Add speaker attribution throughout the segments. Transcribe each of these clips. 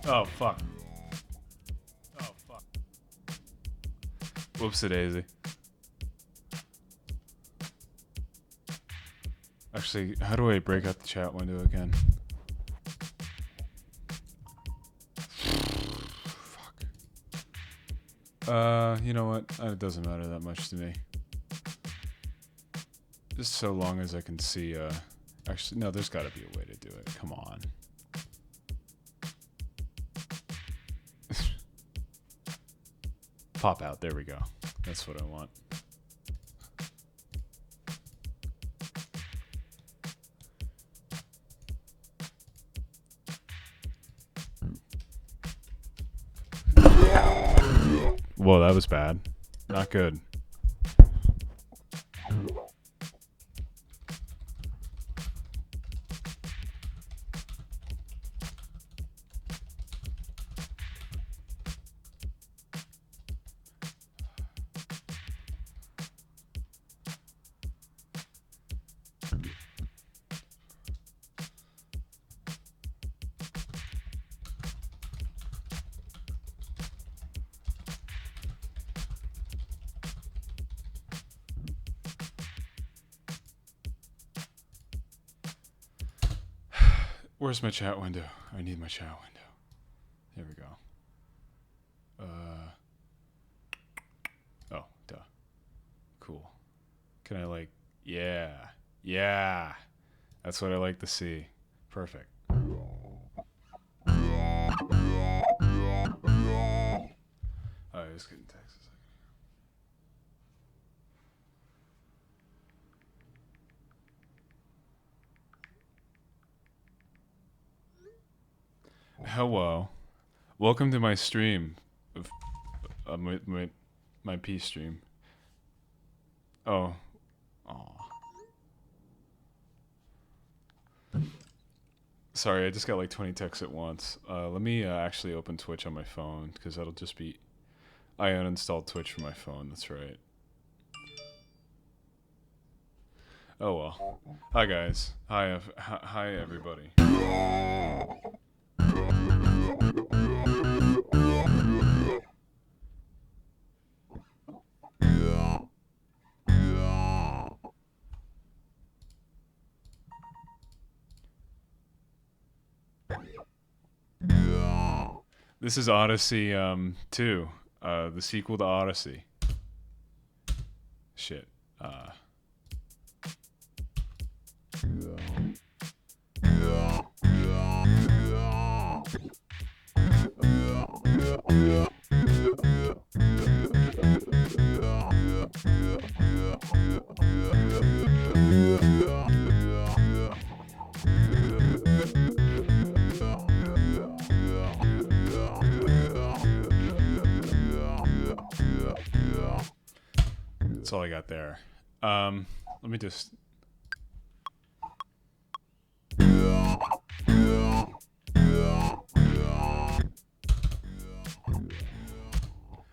Speaker 1: Oh, fuck. Oh, fuck. Whoopsie-daisy. Actually, how do I break out the chat window again? Fuck. You know what? It doesn't matter that much to me. Just so long as I can see, actually, no, there's gotta be a way to do it. Come on. Pop out. There we go. That's what I want. Whoa, that was bad. Not good. Where's my chat window? I need my chat window. There we go. Oh, duh. Cool. Can I like, yeah. Yeah. That's what I like to see. Perfect. Oh, I was getting text. Hello, welcome to my stream, of my peace stream. Oh, sorry, I just got like 20 texts at once. Let me actually open Twitch on my phone because that'll just be. I uninstalled Twitch from my phone. That's right. Oh well. Hi guys. Hi everybody. This is Odyssey 2, the sequel to Odyssey. Shit. That's all I got there. Let me just.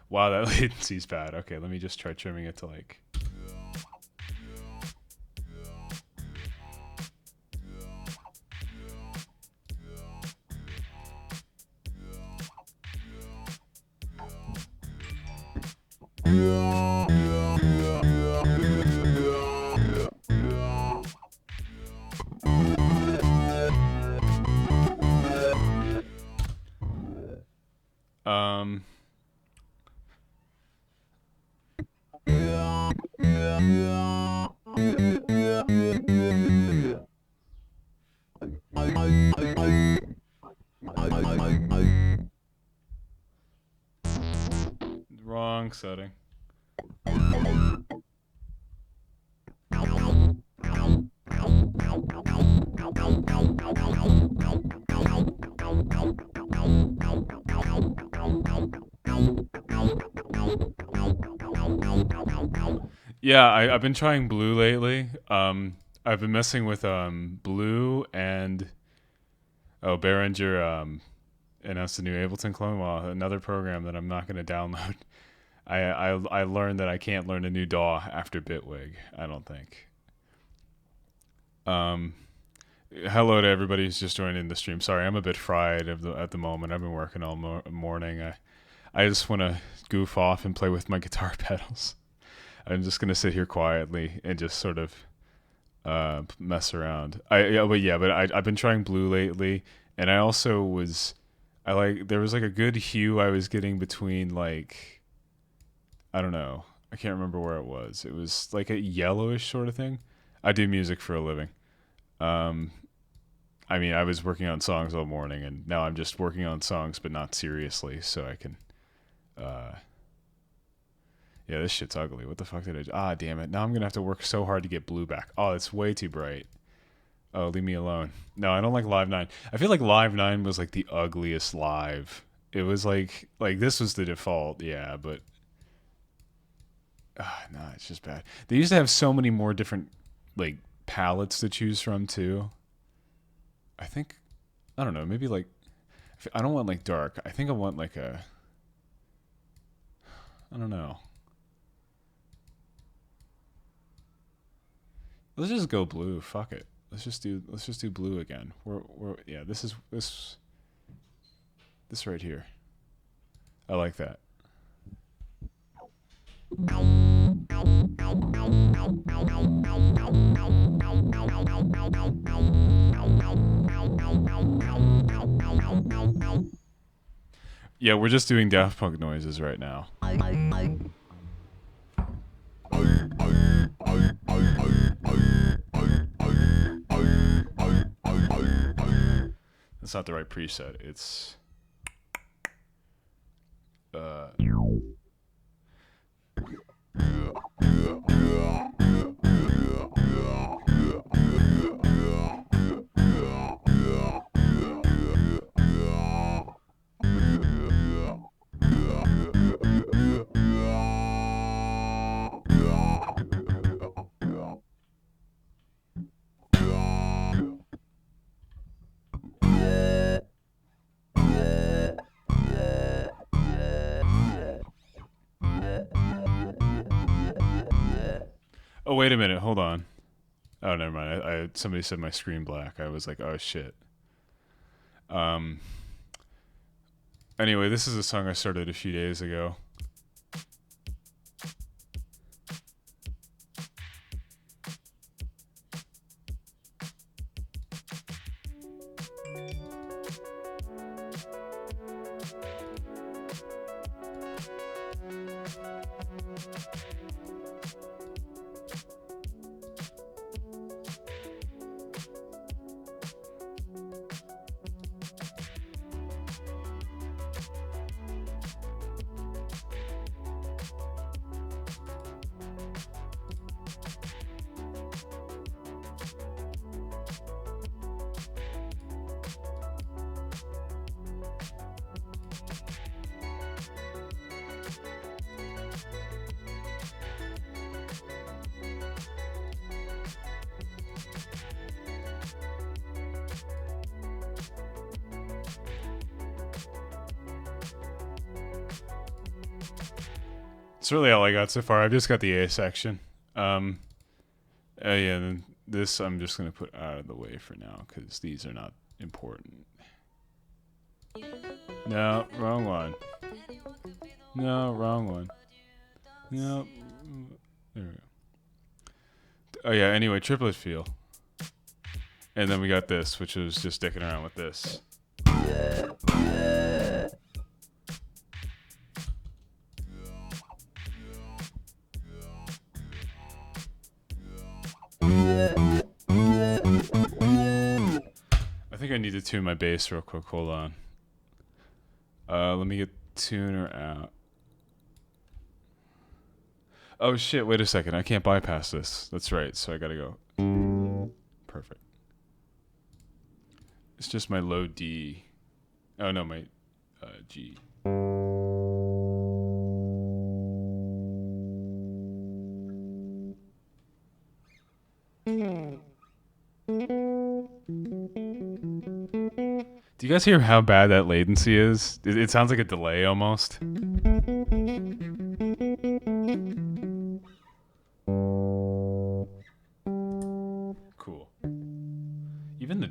Speaker 1: Wow, that latency's bad. Okay, let me just try trimming it to like. Wrong setting. Yeah, I've been trying blue lately. I've been messing with blue and Behringer announced a new Ableton clone. Well, another program that I'm not going to download. I learned that I can't learn a new DAW after Bitwig. I don't think. Hello to everybody who's just joining the stream. Sorry, I'm a bit fried at the moment. I've been working all morning. I just want to goof off and play with my guitar pedals. I'm just gonna sit here quietly and just sort of mess around. I've been trying blue lately, and I also was there was like a good hue I was getting between like, I don't know, I can't remember where it was. It was like a yellowish sort of thing. I do music for a living. I mean, I was working on songs all morning, and now I'm just working on songs, but not seriously, so I can. Yeah, this shit's ugly. What the fuck did I do? Ah, damn it. Now I'm gonna have to work so hard to get blue back. Oh, it's way too bright. Oh, leave me alone. No, I don't like Live 9. I feel like Live 9 was like the ugliest live. It was like this was the default, yeah, but no, it's just bad. They used to have so many more different like palettes to choose from too. I think, I don't know, maybe like, I don't want like dark. I think I want like a, I don't know. Let's just go blue. Fuck it. Let's just do blue again. Yeah, this right here. I like that. Yeah, we're just doing Daft Punk noises right now. That's not the right preset. It's oh, wait a minute. Hold on. Oh, never mind. Somebody said my screen black. I was like, oh shit. Anyway, this is a song I started a few days ago. That's really all I got so far. I've just got the A section. Yeah, and this I'm just going to put out of the way for now because these are not important. No, wrong one. No, wrong one. No. There we go. Oh, yeah, anyway, triplet feel. And then we got this, which was just sticking around with this. I think I need to tune my bass real quick. Hold on. Let me get tuner out. Oh shit, wait a second. I can't bypass this. That's right, so I gotta go. Perfect. It's just my low D. Oh no, my G. Do you guys hear how bad that latency is? It sounds like a delay almost.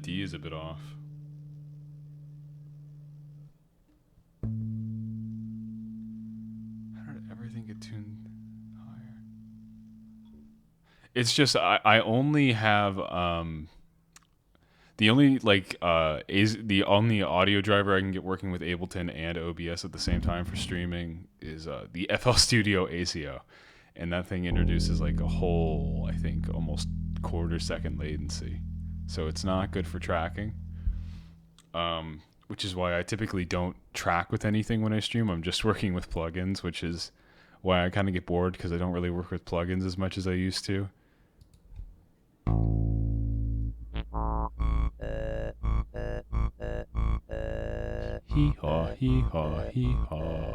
Speaker 1: that D is a bit off. How did everything get tuned higher? It's just I only have the only the only audio driver I can get working with Ableton and OBS at the same time for streaming is the FL Studio ACO, and that thing introduces like a whole, I think, almost quarter-second latency, so it's not good for tracking. Which is why I typically don't track with anything when I stream. I'm just working with plugins, which is why I kind of get bored because I don't really work with plugins as much as I used to. Hee haw, hee haw, hee haw.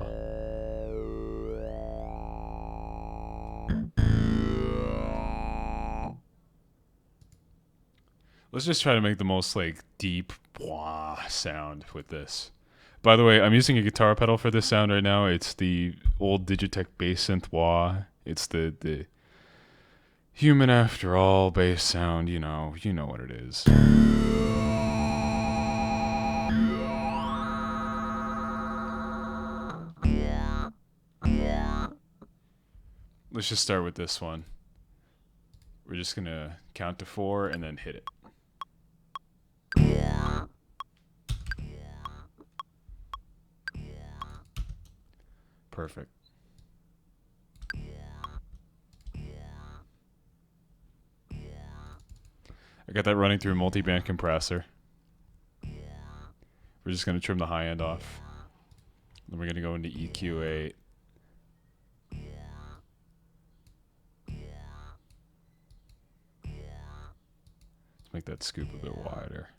Speaker 1: Let's just try to make the most like deep wah sound with this. By the way, I'm using a guitar pedal for this sound right now. It's the old Digitech bass synth wah. It's the human after all bass sound. You know what it is. Let's just start with this one. We're just gonna count to 4 and then hit it. Perfect. I got that running through a multi-band compressor. We're just going to trim the high end off. Then we're going to go into EQ8. Let's make that scoop a bit wider.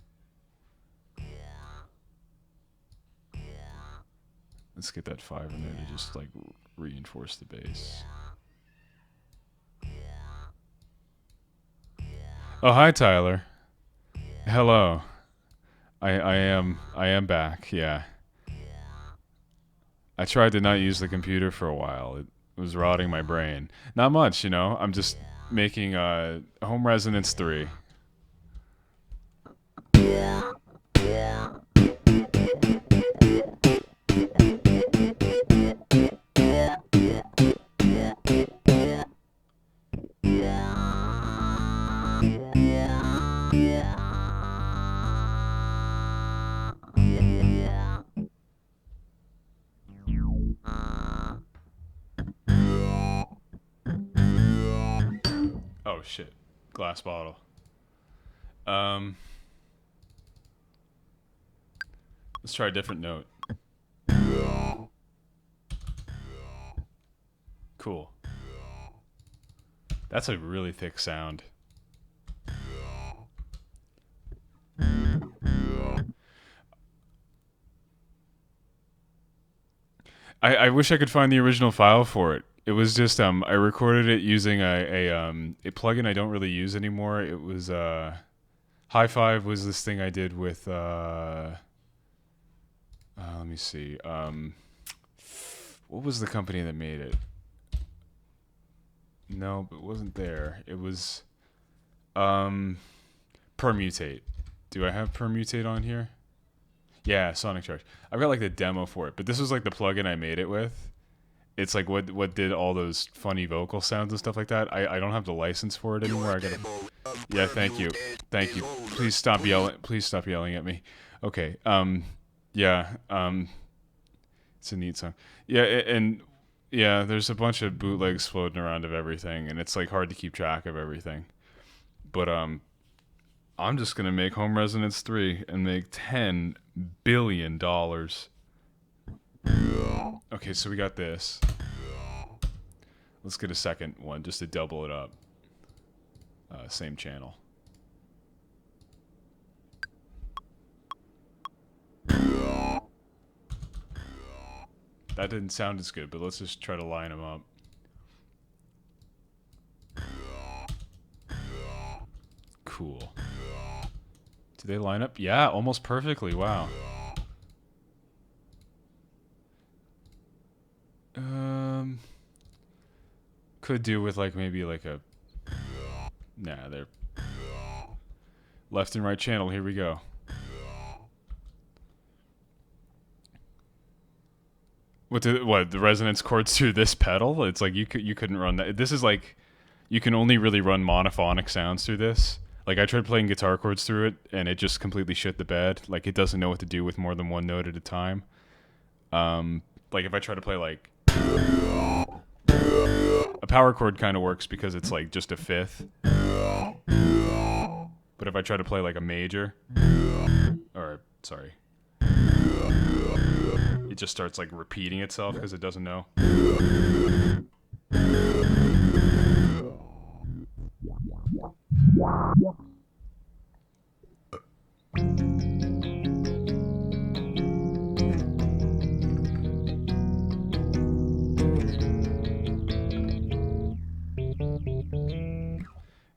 Speaker 1: Let's get that 5 in there to just like reinforce the bass. Oh, hi Tyler. Hello. I am back. Yeah. I tried to not use the computer for a while. It was rotting my brain. Not much, you know. I'm just making Home Resonance 3. Oh shit. Glass bottle. Let's try a different note. Cool. That's a really thick sound. I wish I could find the original file for it. It was just I recorded it using a plugin I don't really use anymore. It was High Five was this thing I did with let me see. What was the company that made it? No, but it wasn't there. It was Permutate. Do I have Permutate on here? Yeah, Sonic Charge. I've got like the demo for it, but this was like the plugin I made it with. It's like what did all those funny vocal sounds and stuff like that. I don't have the license for it anymore. I gotta. Yeah, thank you. Please stop yelling. Please stop yelling at me. Okay. Yeah. It's a neat song. Yeah, and yeah, there's a bunch of bootlegs floating around of everything, and it's like hard to keep track of everything. But I'm just gonna make Home Resonance 3 and make $10 billion. Okay, so we got this. Let's get a second one just to double it up. Same channel. That didn't sound as good, but let's just try to line them up. Cool. Do they line up? Yeah, almost perfectly. Wow. Could do with like maybe like a. Nah, they're. Left and right channel, here we go. What the resonance chords through this pedal? It's like you couldn't run that. This is like you can only really run monophonic sounds through this. Like I tried playing guitar chords through it and it just completely shit the bed. Like it doesn't know what to do with more than one note at a time. Like if I try to play like a power chord kind of works because it's like just a fifth. But if I try to play like a major, or sorry, it just starts like repeating itself because it doesn't know.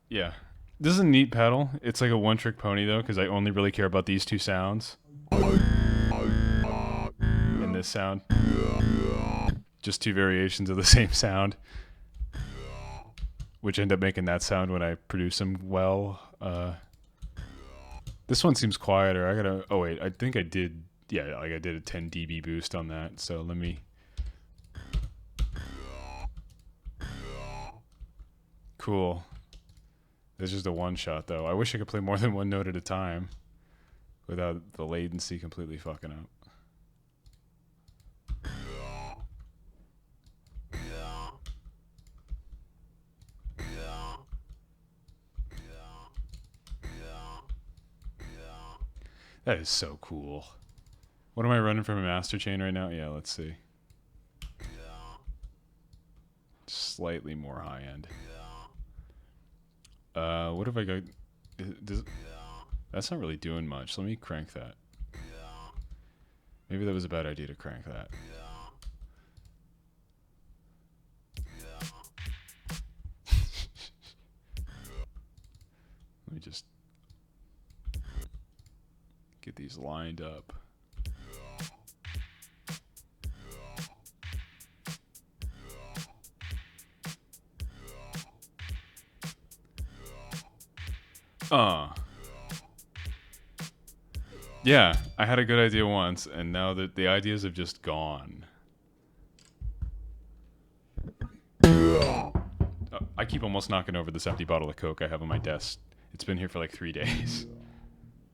Speaker 1: Yeah. This is a neat pedal. It's like a one-trick pony though, because I only really care about these two sounds. And this sound. Just two variations of the same sound. Which end up making that sound when I produce them well. This one seems quieter. I gotta... Oh wait, I think I did... Yeah, like I did a 10 dB boost on that. So let me... Cool. It's just a one shot though. I wish I could play more than one note at a time without the latency completely fucking up. That is so cool. What am I running from a master chain right now? Yeah, let's see. Slightly more high end. What if I go... That's not really doing much. Let me crank that. Maybe that was a bad idea to crank that. Let me just get these lined up. Yeah, I had a good idea once, and now the ideas have just gone. I keep almost knocking over this empty bottle of Coke I have on my desk. It's been here for like 3 days.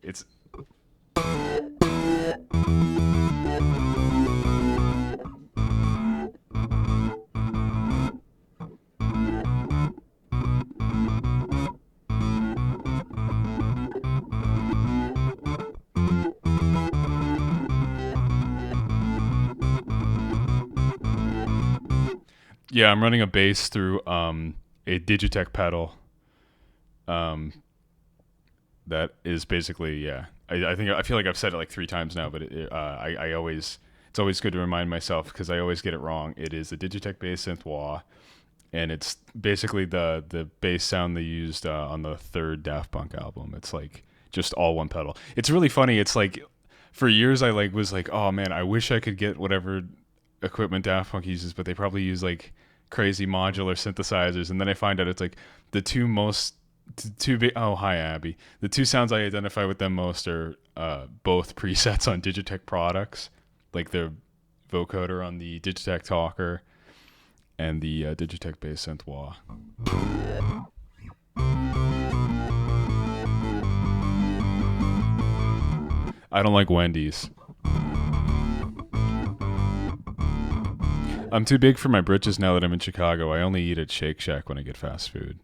Speaker 1: It's... Yeah, I'm running a bass through a Digitech pedal. That is basically, yeah. I feel like I've said it like 3 times now, but I always, it's always good to remind myself because I always get it wrong. It is a Digitech bass synth wah, and it's basically the bass sound they used on the 3rd Daft Punk album. It's like just all one pedal. It's really funny. It's like for years I like was like, oh man, I wish I could get whatever equipment Daft Punk uses, but they probably use like crazy modular synthesizers, and then I find out it's like the two most oh hi Abby, the 2 sounds I identify with them most are both presets on Digitech products, like the vocoder on the Digitech Talker and the Digitech bass synth wah. I don't like Wendy's. I'm too big for my britches now that I'm in Chicago. I only eat at Shake Shack when I get fast food.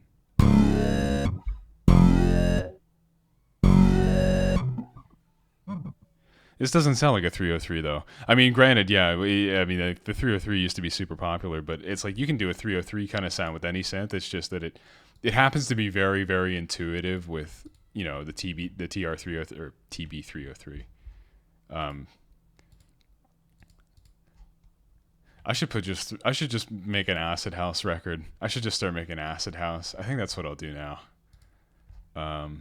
Speaker 1: This doesn't sound like a 303 though. I mean, granted, yeah. The 303 used to be super popular, but it's like you can do a 303 kind of sound with any synth. It's just that it happens to be very, very intuitive with the TR303 or TB303. I should just make an acid house record. I should just start making acid house. I think that's what I'll do now. I'll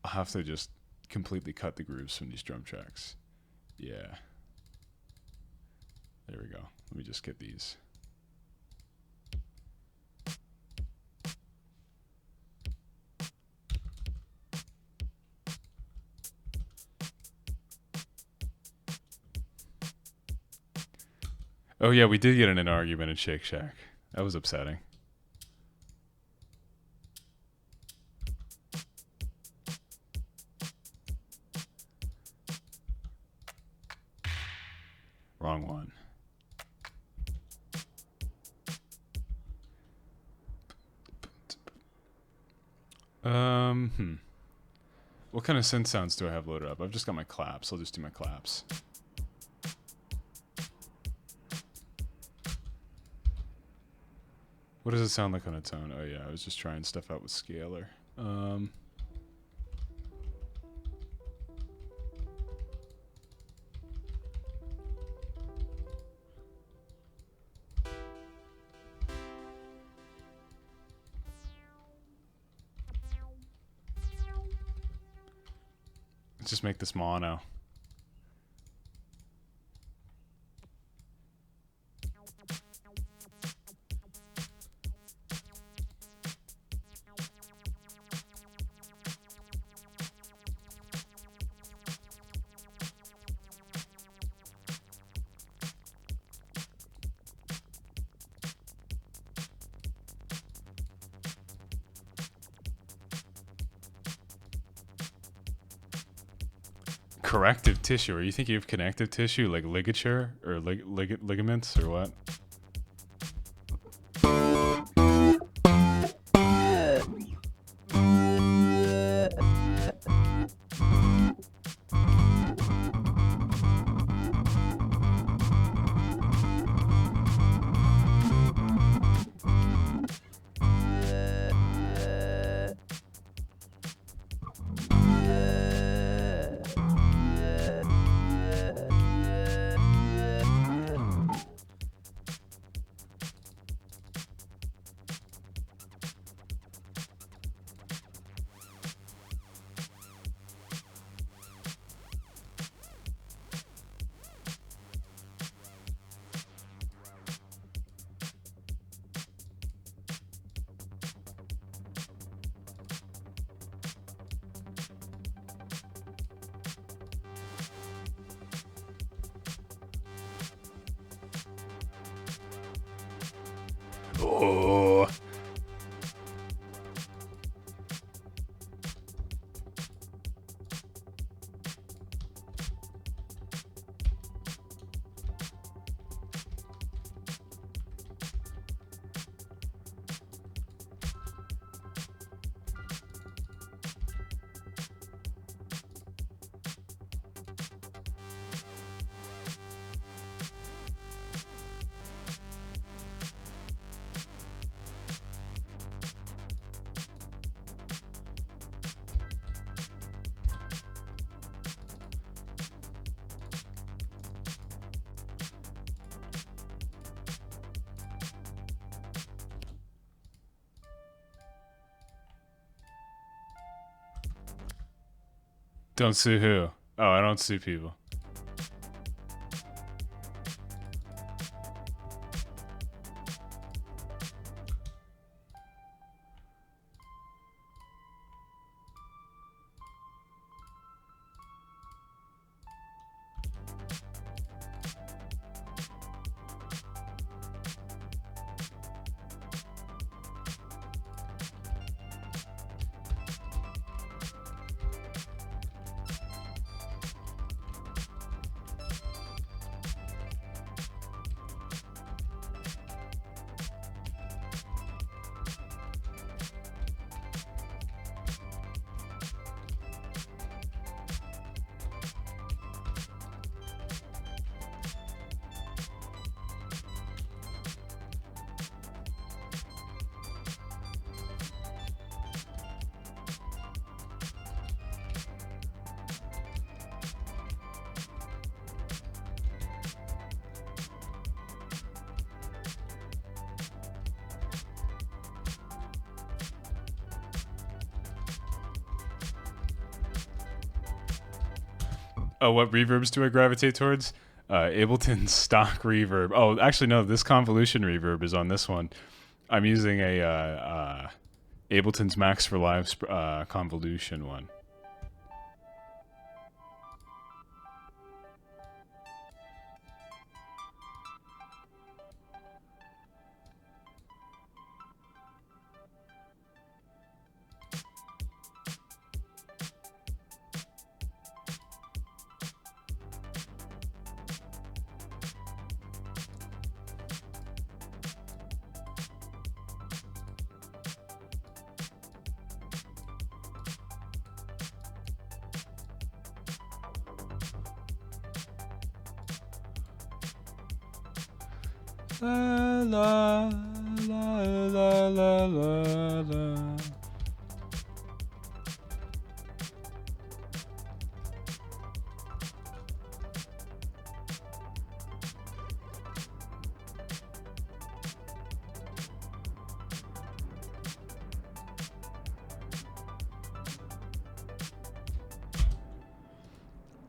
Speaker 1: have to just completely cut the grooves from these drum tracks. Yeah. There we go. Let me just get these. Oh yeah, we did get in an argument in Shake Shack. That was upsetting. Wrong one. What kind of synth sounds do I have loaded up? I've just got my claps. I'll just do my claps. What does it sound like on its own? Oh yeah, I was just trying stuff out with Scalar. Let's just make this mono. Corrective tissue. Are you thinking of connective tissue like ligature or ligaments or what? Oh. Don't sue who? Oh, I don't sue people. Oh, what reverbs do I gravitate towards? Ableton stock reverb. Oh, actually, no. This convolution reverb is on this one. I'm using a Ableton's Max for Live convolution one. La la la la la la la.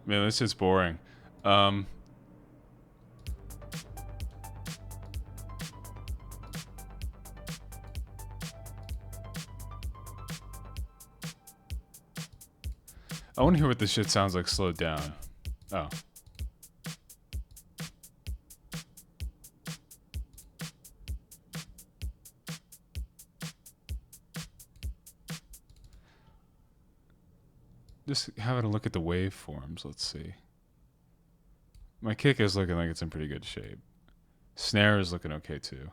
Speaker 1: Man, this is boring. I want to hear what this shit sounds like slowed down. Oh. Just having a look at the waveforms. Let's see. My kick is looking like it's in pretty good shape. Snare is looking okay too.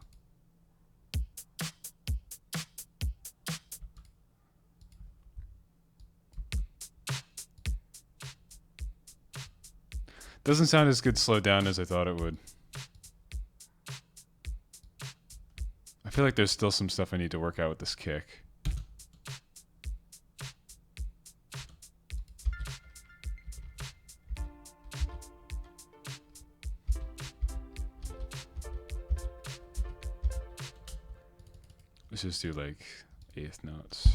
Speaker 1: Doesn't sound as good slowed down as I thought it would. I feel like there's still some stuff I need to work out with this kick. Let's just do like eighth notes.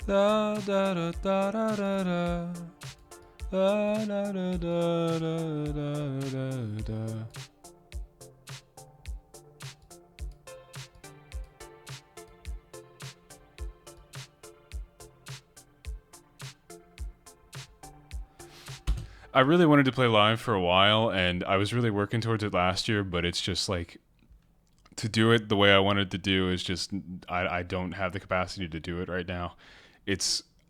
Speaker 1: Da da da da da da da da da da da da da. I really wanted to play live for a while, and I was really working towards it last year, but it's just like to do it the way I wanted to do is just I don't have the capacity to do it right now.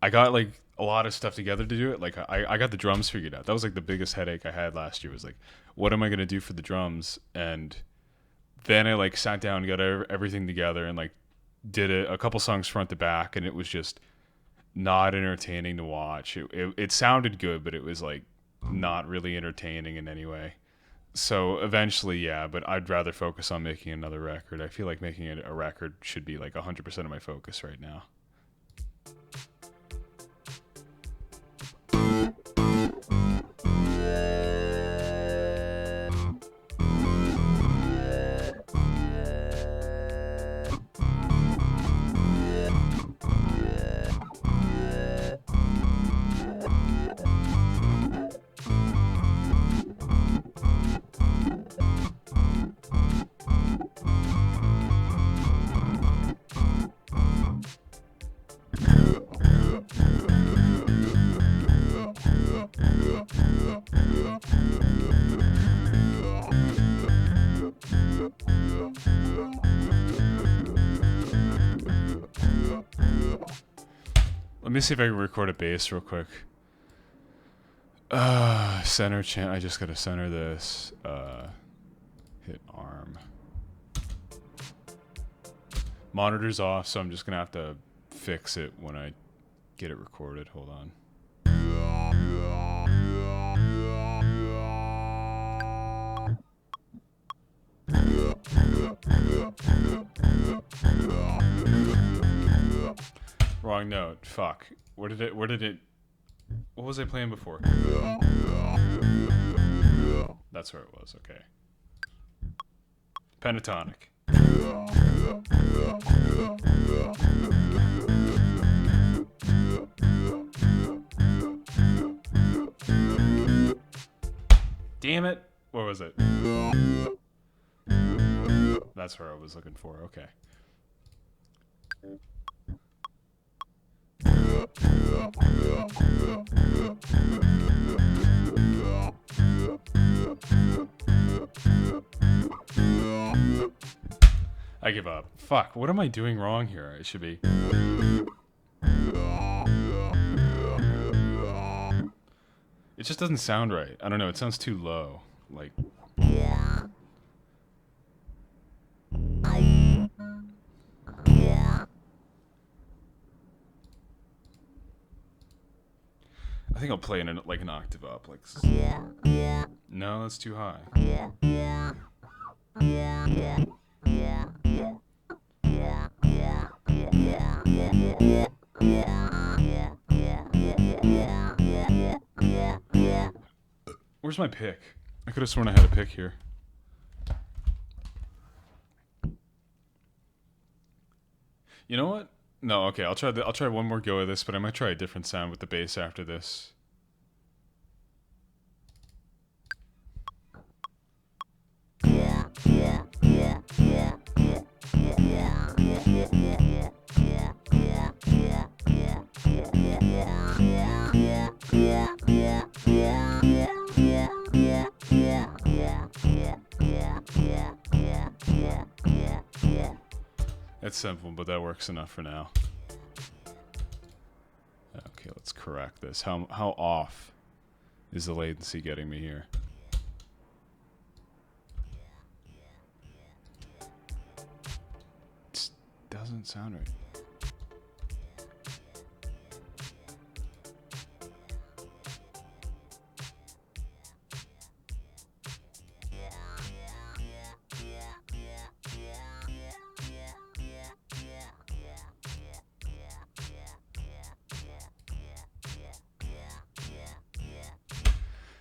Speaker 1: I got like a lot of stuff together to do it. Like I got the drums figured out. That was like the biggest headache I had last year was like, what am I going to do for the drums? And then I like sat down and got everything together and like did a couple songs front to back, and it was just not entertaining to watch. It sounded good, but it was like not really entertaining in any way. So eventually, yeah, but I'd rather focus on making another record. I feel like making a record should be like 100% of my focus right now. Let me see if I can record a bass real quick. Center chant. I just gotta center this. Hit arm. Monitor's off, so I'm just gonna have to fix it when I get it recorded. Hold on. Wrong note. Fuck. Where did it? What was I playing before? That's where it was. Okay. Pentatonic. Damn it. What was it? That's where I was looking for. Okay. I give up. Fuck, what am I doing wrong here? It should be... It just doesn't sound right. I don't know, it sounds too low. Like... I think I'll play in like an octave up. Like... No, that's too high. Where's my pick? I could have sworn I had a pick here. You know what? No, okay, I'll try one more go at this, but I might try a different sound with the bass after this. It's simple, but that works enough for now. Okay, let's correct this. How off is the latency getting me here? It doesn't sound right.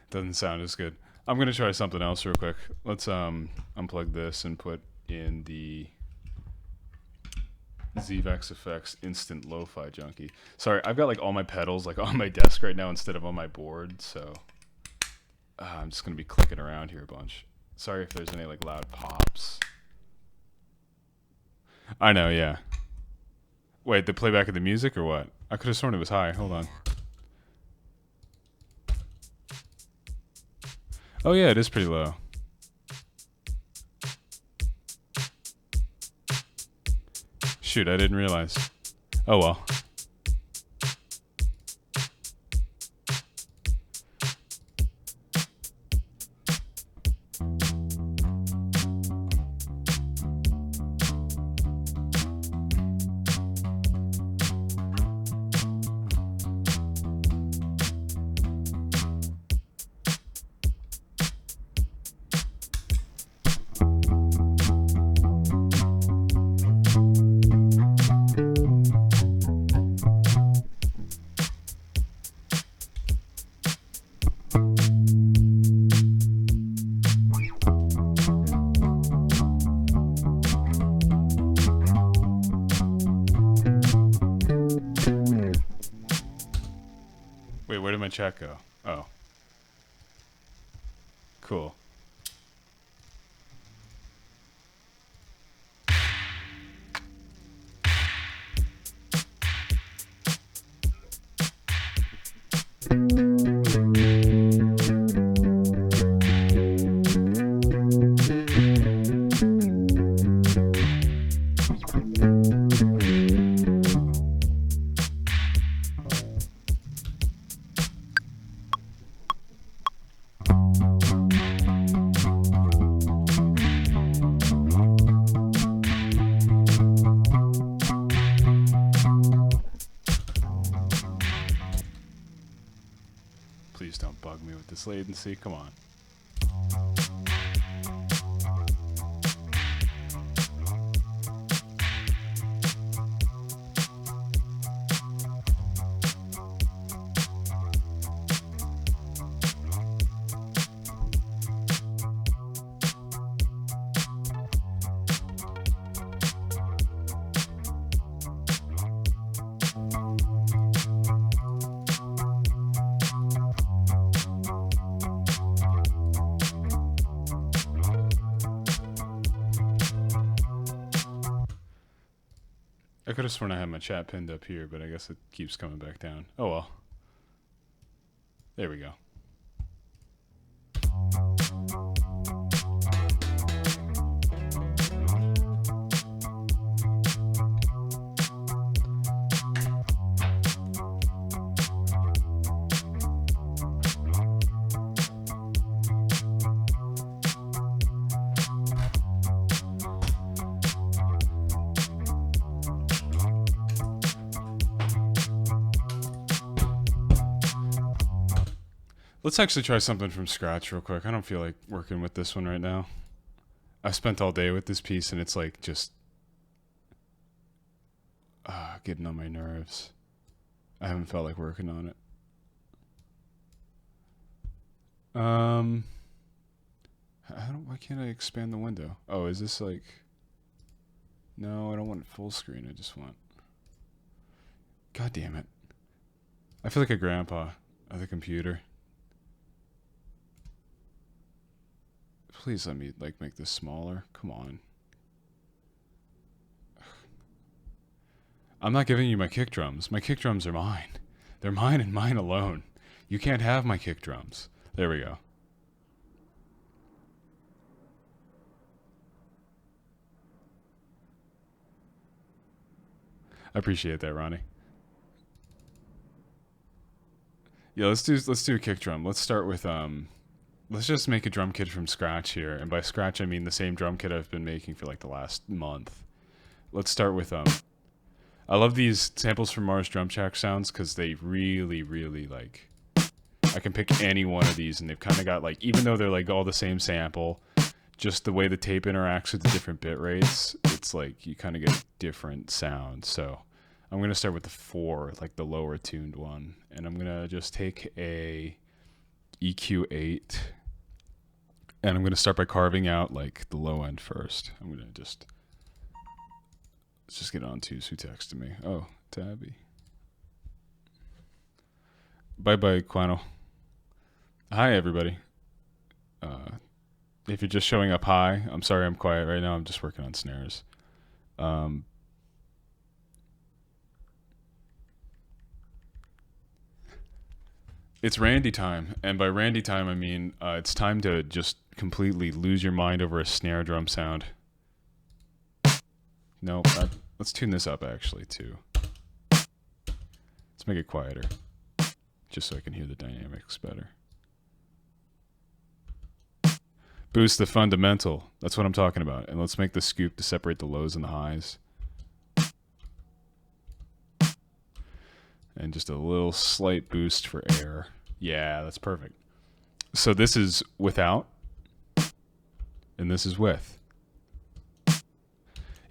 Speaker 1: Doesn't sound as good. I'm gonna try something else real quick. Let's unplug this and put in the ZVEX Effects Instant Lo-Fi Junkie. Sorry, I've got like all my pedals like on my desk right now instead of on my board, so I'm just gonna be clicking around here a bunch. Sorry if there's any like loud pops. I know, yeah. Wait, the playback of the music or what? I could have sworn it was high. Hold on. Oh yeah, it is pretty low. Shoot, I didn't realize. Oh well. Wait, where did my chat go? Oh. Cool. Please don't bug me with this latency. Come on. I could have sworn I had my chat pinned up here, but I guess it keeps coming back down. Oh well. There we go. Let's actually try something from scratch real quick. I don't feel like working with this one right now. I spent all day with this piece and it's like just getting on my nerves. I haven't felt like working on it. Why can't I expand the window? Oh, is this like... No, I don't want it full screen. I just want... God damn it. I feel like a grandpa at the computer. Please let me like make this smaller. Come on. I'm not giving you my kick drums. My kick drums are mine. They're mine and mine alone. You can't have my kick drums. There we go. I appreciate that, Ronnie. Yeah, let's do a kick drum. Let's start with let's just make a drum kit from scratch here. And by scratch I mean the same drum kit I've been making for like the last month. Let's start with I love these samples from Mars drum track sounds because they really like, I can pick any one of these and they've kind of got like, even though they're like all the same sample, just the way the tape interacts with the different bit rates, it's like you kind of get a different sound. So I'm going to start with the 4, like the lower tuned one. And I'm going to just take a EQ8 and I'm going to start by carving out like the low end first. I'm going to just... Let's just get on to who texted me. Oh, Tabby. Bye-bye, Quano. Hi, everybody. If you're just showing up, hi. I'm sorry I'm quiet right now. I'm just working on snares. It's Randy time. And by Randy time, I mean it's time to just completely lose your mind over a snare drum sound. No, let's tune this up actually too. Let's make it quieter, just so I can hear the dynamics better. Boost the fundamental. That's what I'm talking about. And let's make the scoop to separate the lows and the highs. And just a little slight boost for air. Yeah, that's perfect. So this is without, and this is with.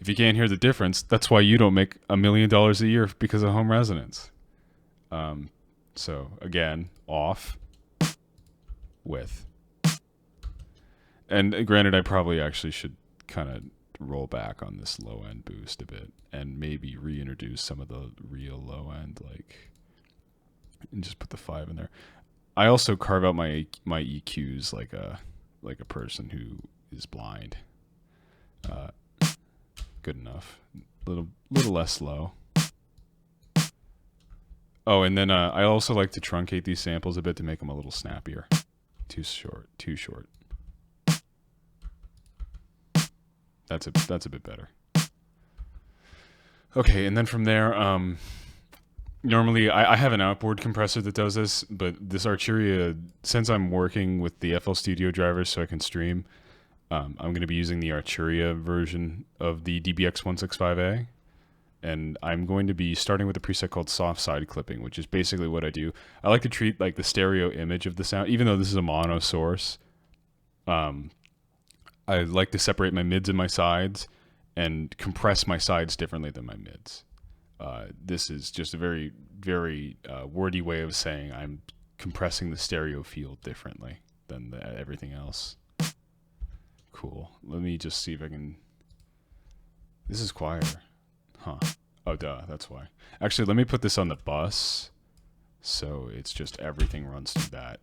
Speaker 1: If you can't hear the difference, that's why you don't make $1 million a year because of home resonance. So again, off, with. And granted, I probably actually should kind of roll back on this low end boost a bit and maybe reintroduce some of the real low end, like, and just put the 5 in there. I also carve out my EQs like a person who is blind. Good enough. Little less low. Oh, and then I also like to truncate these samples a bit to make them a little snappier. Too short. That's a bit better. Okay, and then from there, normally I have an outboard compressor that does this, but this Arturia, since I'm working with the FL Studio drivers so I can stream, I'm going to be using the Arturia version of the DBX165A, and I'm going to be starting with a preset called soft side clipping, which is basically what I do. I like to treat like the stereo image of the sound, even though this is a mono source. I like to separate my mids and my sides and compress my sides differently than my mids. This is just a very, very wordy way of saying I'm compressing the stereo field differently than everything else. Cool. Let me just see if I can... This is quieter. Huh. Oh, duh. That's why. Actually, let me put this on the bus so it's just everything runs through that.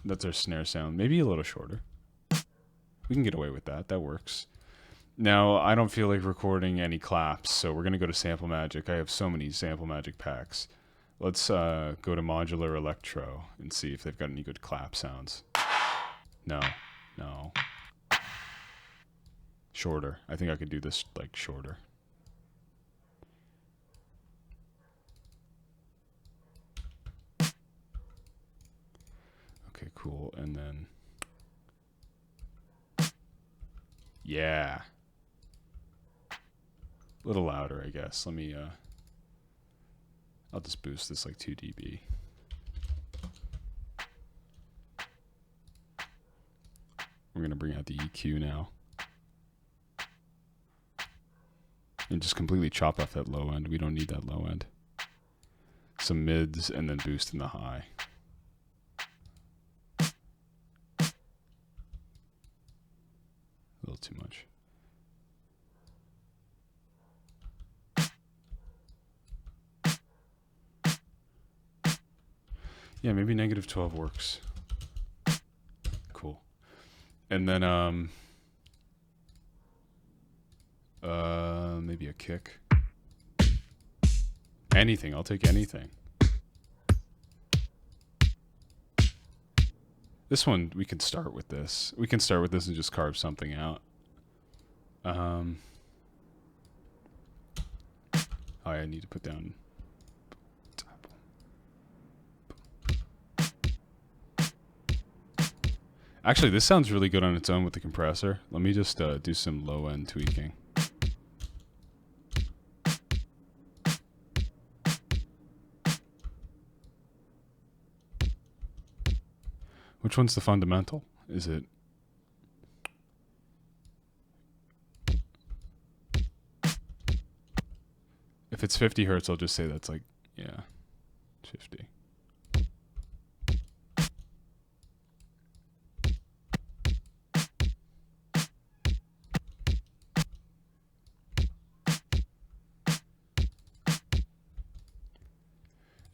Speaker 1: That's our snare sound. Maybe a little shorter. We can get away with that. That works. Now, I don't feel like recording any claps, so we're going to go to Sample Magic. I have so many Sample Magic packs. Let's go to Modular Electro and see if they've got any good clap sounds. No. No. Shorter. I think I could do this, like, shorter. Okay, cool. And then... Yeah. A little louder, I guess. Let me, I'll just boost this like 2 dB. We're going to bring out the EQ now. And just completely chop off that low end. We don't need that low end. Some mids and then boost in the high. A little too much. Yeah, maybe -12 works. Cool. And then maybe a kick. Anything, I'll take anything. This one, we can start with this. We can start with this and just carve something out. Oh, I need to put down... Actually, this sounds really good on its own with the compressor. Let me just do some low-end tweaking. Which one's the fundamental? Is it... If it's 50 hertz, I'll just say that's like, yeah, 50.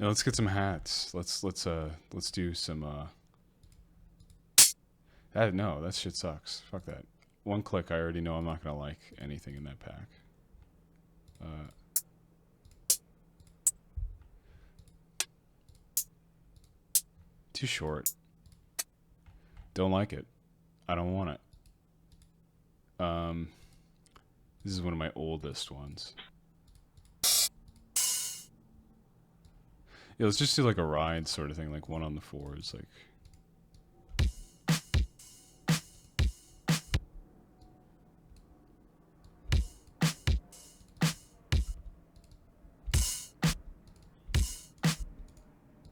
Speaker 1: Now let's get some hats. Let's do some no, that shit sucks. Fuck that. One click, I already know I'm not gonna like anything in that pack. Too short. Don't like it. I don't want it. This is one of my oldest ones. Yeah, let's just do like a ride sort of thing, like 1 on the 4s, like.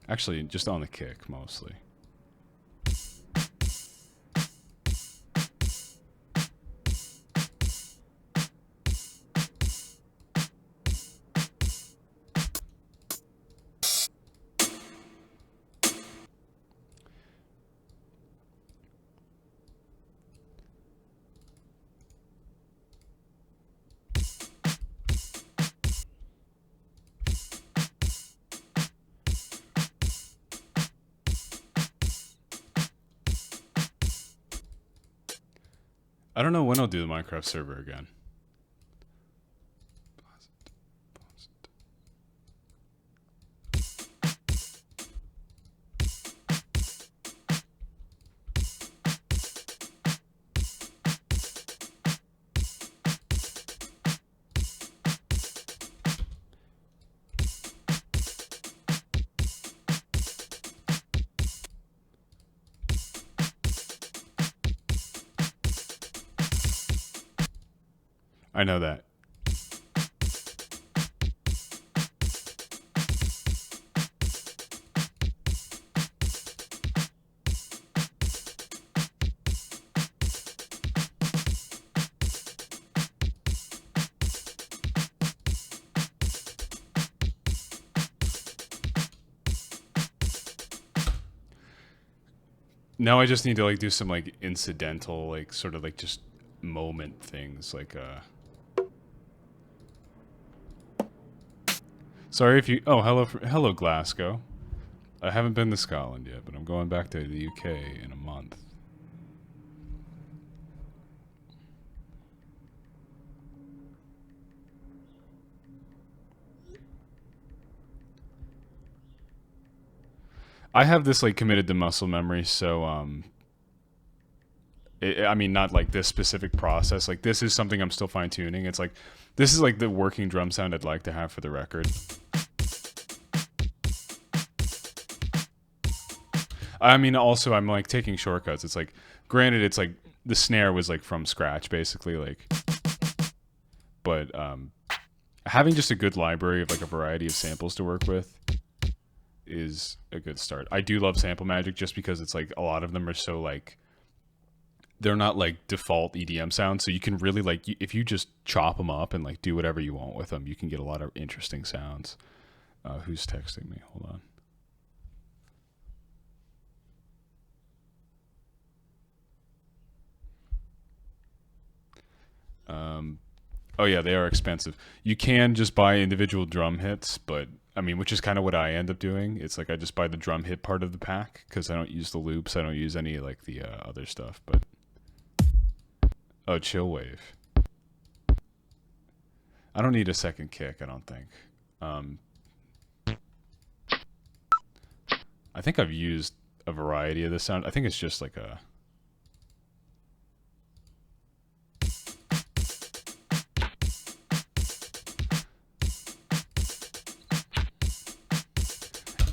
Speaker 1: Actually, just on the kick, mostly. I don't know when I'll do the Minecraft server again. I know that. Now I just need to like do some like incidental, like sort of like just moment things, like Sorry if you... Oh, hello Glasgow. I haven't been to Scotland yet, but I'm going back to the UK in a month. I have this like committed to muscle memory, so I mean, not like this specific process. Like this is something I'm still fine tuning. It's like this is like the working drum sound I'd like to have for the record. I mean, also I'm like taking shortcuts. It's like, granted, it's like the snare was like from scratch basically, like, but having just a good library of like a variety of samples to work with is a good start. I do love Sample Magic just because it's like a lot of them are so like they're not like default EDM sounds, so you can really like if you just chop them up and like do whatever you want with them, you can get a lot of interesting sounds. Who's texting me? Hold on. Oh yeah, they are expensive. You can just buy individual drum hits, but I mean, which is kind of what I end up doing. It's like I just buy the drum hit part of the pack because I don't use the loops. I don't use any like the other stuff. But oh, chill wave. I don't need a second kick. I don't think. I think I've used a variety of this sound. I think it's just like a.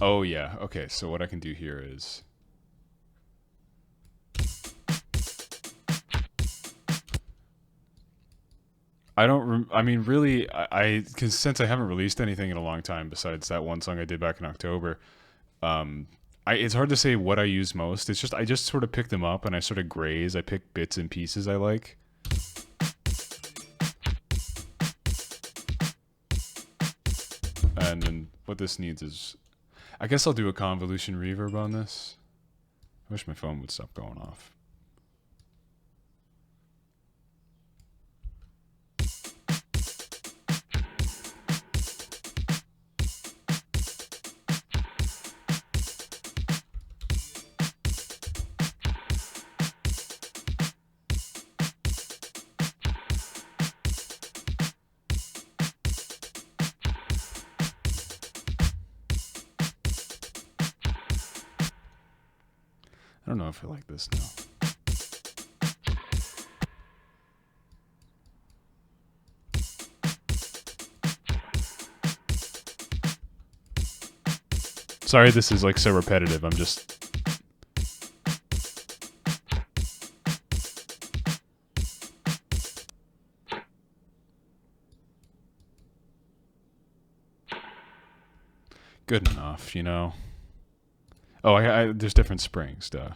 Speaker 1: Oh yeah. Okay. So what I can do here is. I don't. I mean, really, because since I haven't released anything in a long time, besides that one song I did back in October, it's hard to say what I use most. It's just I just sort of pick them up and I sort of graze. I pick bits and pieces I like. And then what this needs is, I guess I'll do a convolution reverb on this. I wish my phone would stop going off. I don't know if I like this now. Sorry, this is like so repetitive. I'm just. Good enough, you know. Oh, there's different springs, duh.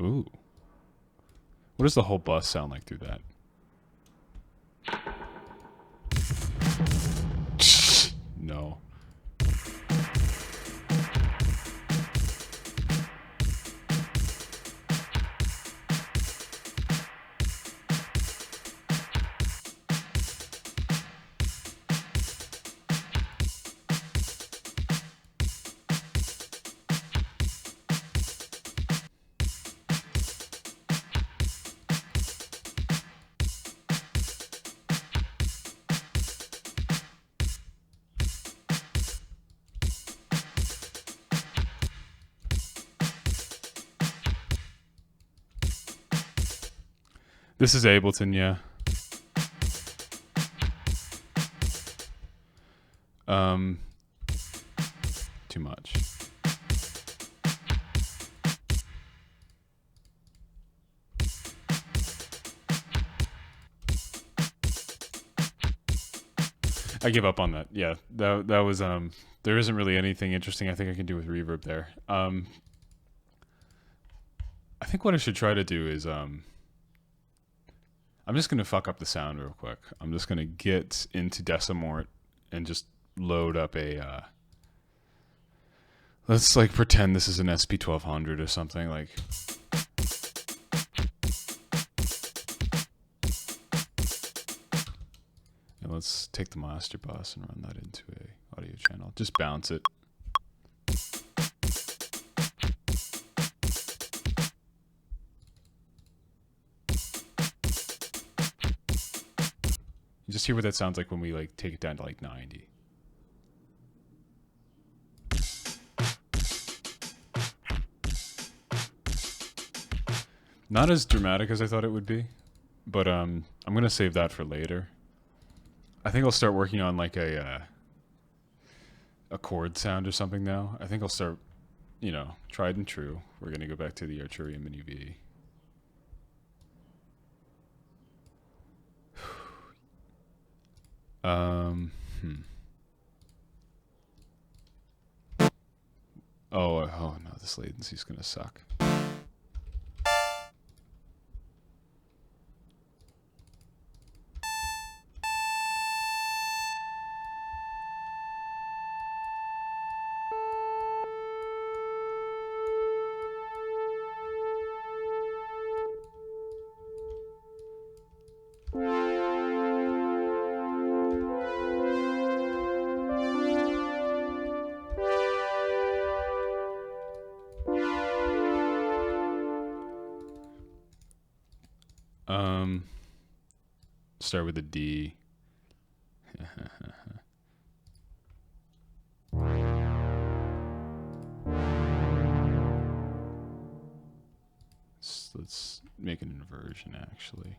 Speaker 1: Ooh. What does the whole bus sound like through that? No. This is Ableton, yeah. Too much. I give up on that. Yeah, that was there isn't really anything interesting I think I can do with reverb there. I think what I should try to do is I'm just gonna fuck up the sound real quick. I'm just gonna get into Decimort and just load up a let's like pretend this is an SP1200 or something like. And let's take the master bus and run that into a audio channel. Just bounce it. You Just hear what that sounds like when we like take it down to like 90. Not as dramatic as I thought it would be, but I'm gonna save that for later. I think I'll start working on like a chord sound or something now. I think I'll start, you know, tried and true. We're gonna go back to the Arturia Mini V. Oh no, this latency's gonna suck. Start with a D. Let's make an inversion actually.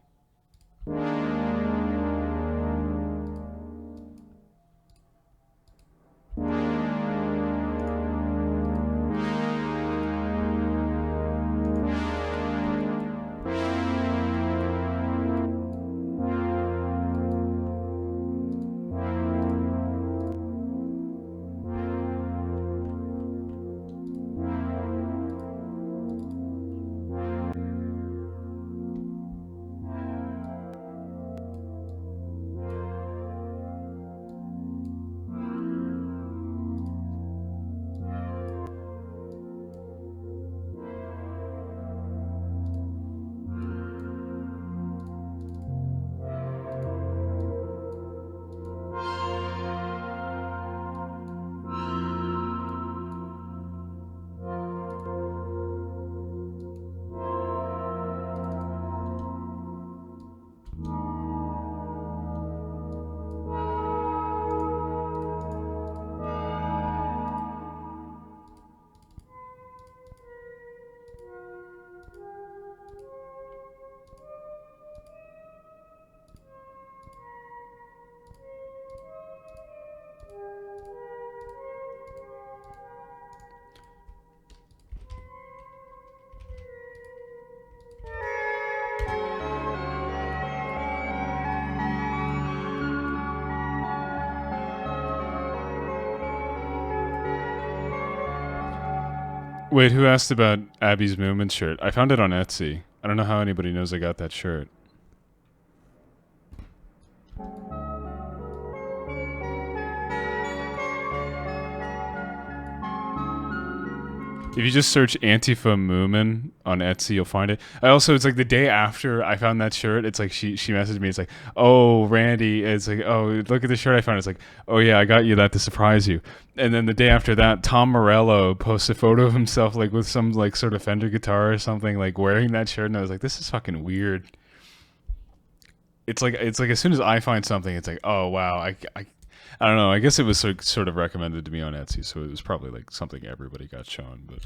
Speaker 1: Wait, who asked about Abby's Movement shirt? I found it on Etsy. I don't know how anybody knows I got that shirt. If you just search Antifa Moomin on Etsy, you'll find it. I also, it's like the day after I found that shirt, it's like she messaged me. It's like, oh, Randy. It's like, oh, look at the shirt I found. It's like, oh yeah, I got you that to surprise you. And then the day after that, Tom Morello posted a photo of himself like with some like sort of Fender guitar or something, like wearing that shirt, and I was like, this is fucking weird. It's like as soon as I find something, it's like, oh wow, I don't know. I guess it was sort of recommended to me on Etsy, so it was probably like something everybody got shown. But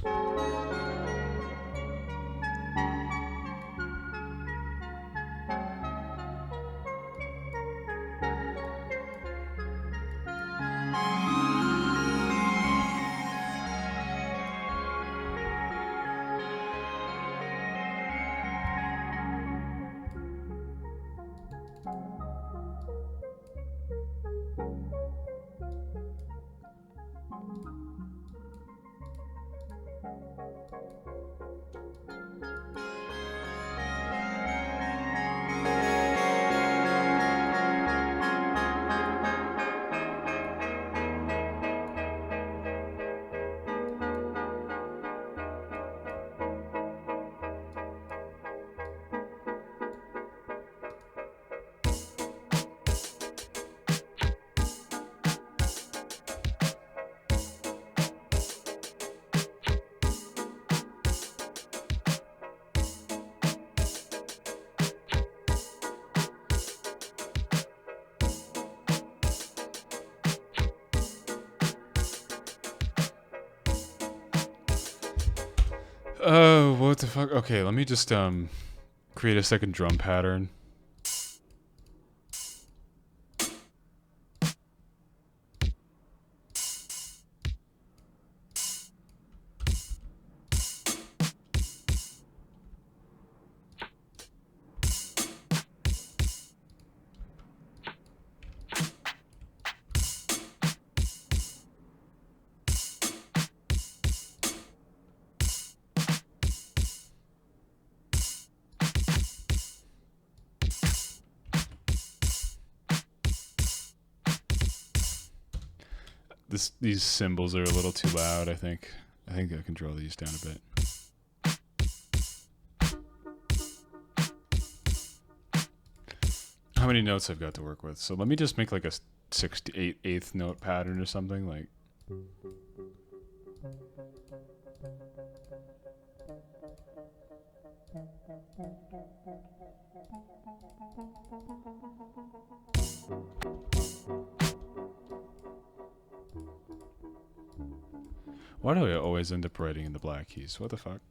Speaker 1: Oh, what the fuck? Okay, let me just create a second drum pattern. These cymbals are a little too loud, I think. I think I can draw these down a bit. How many notes I've got to work with? So let me just make like a 8th note pattern or something like. Why do I always end up writing in the black keys? What the fuck?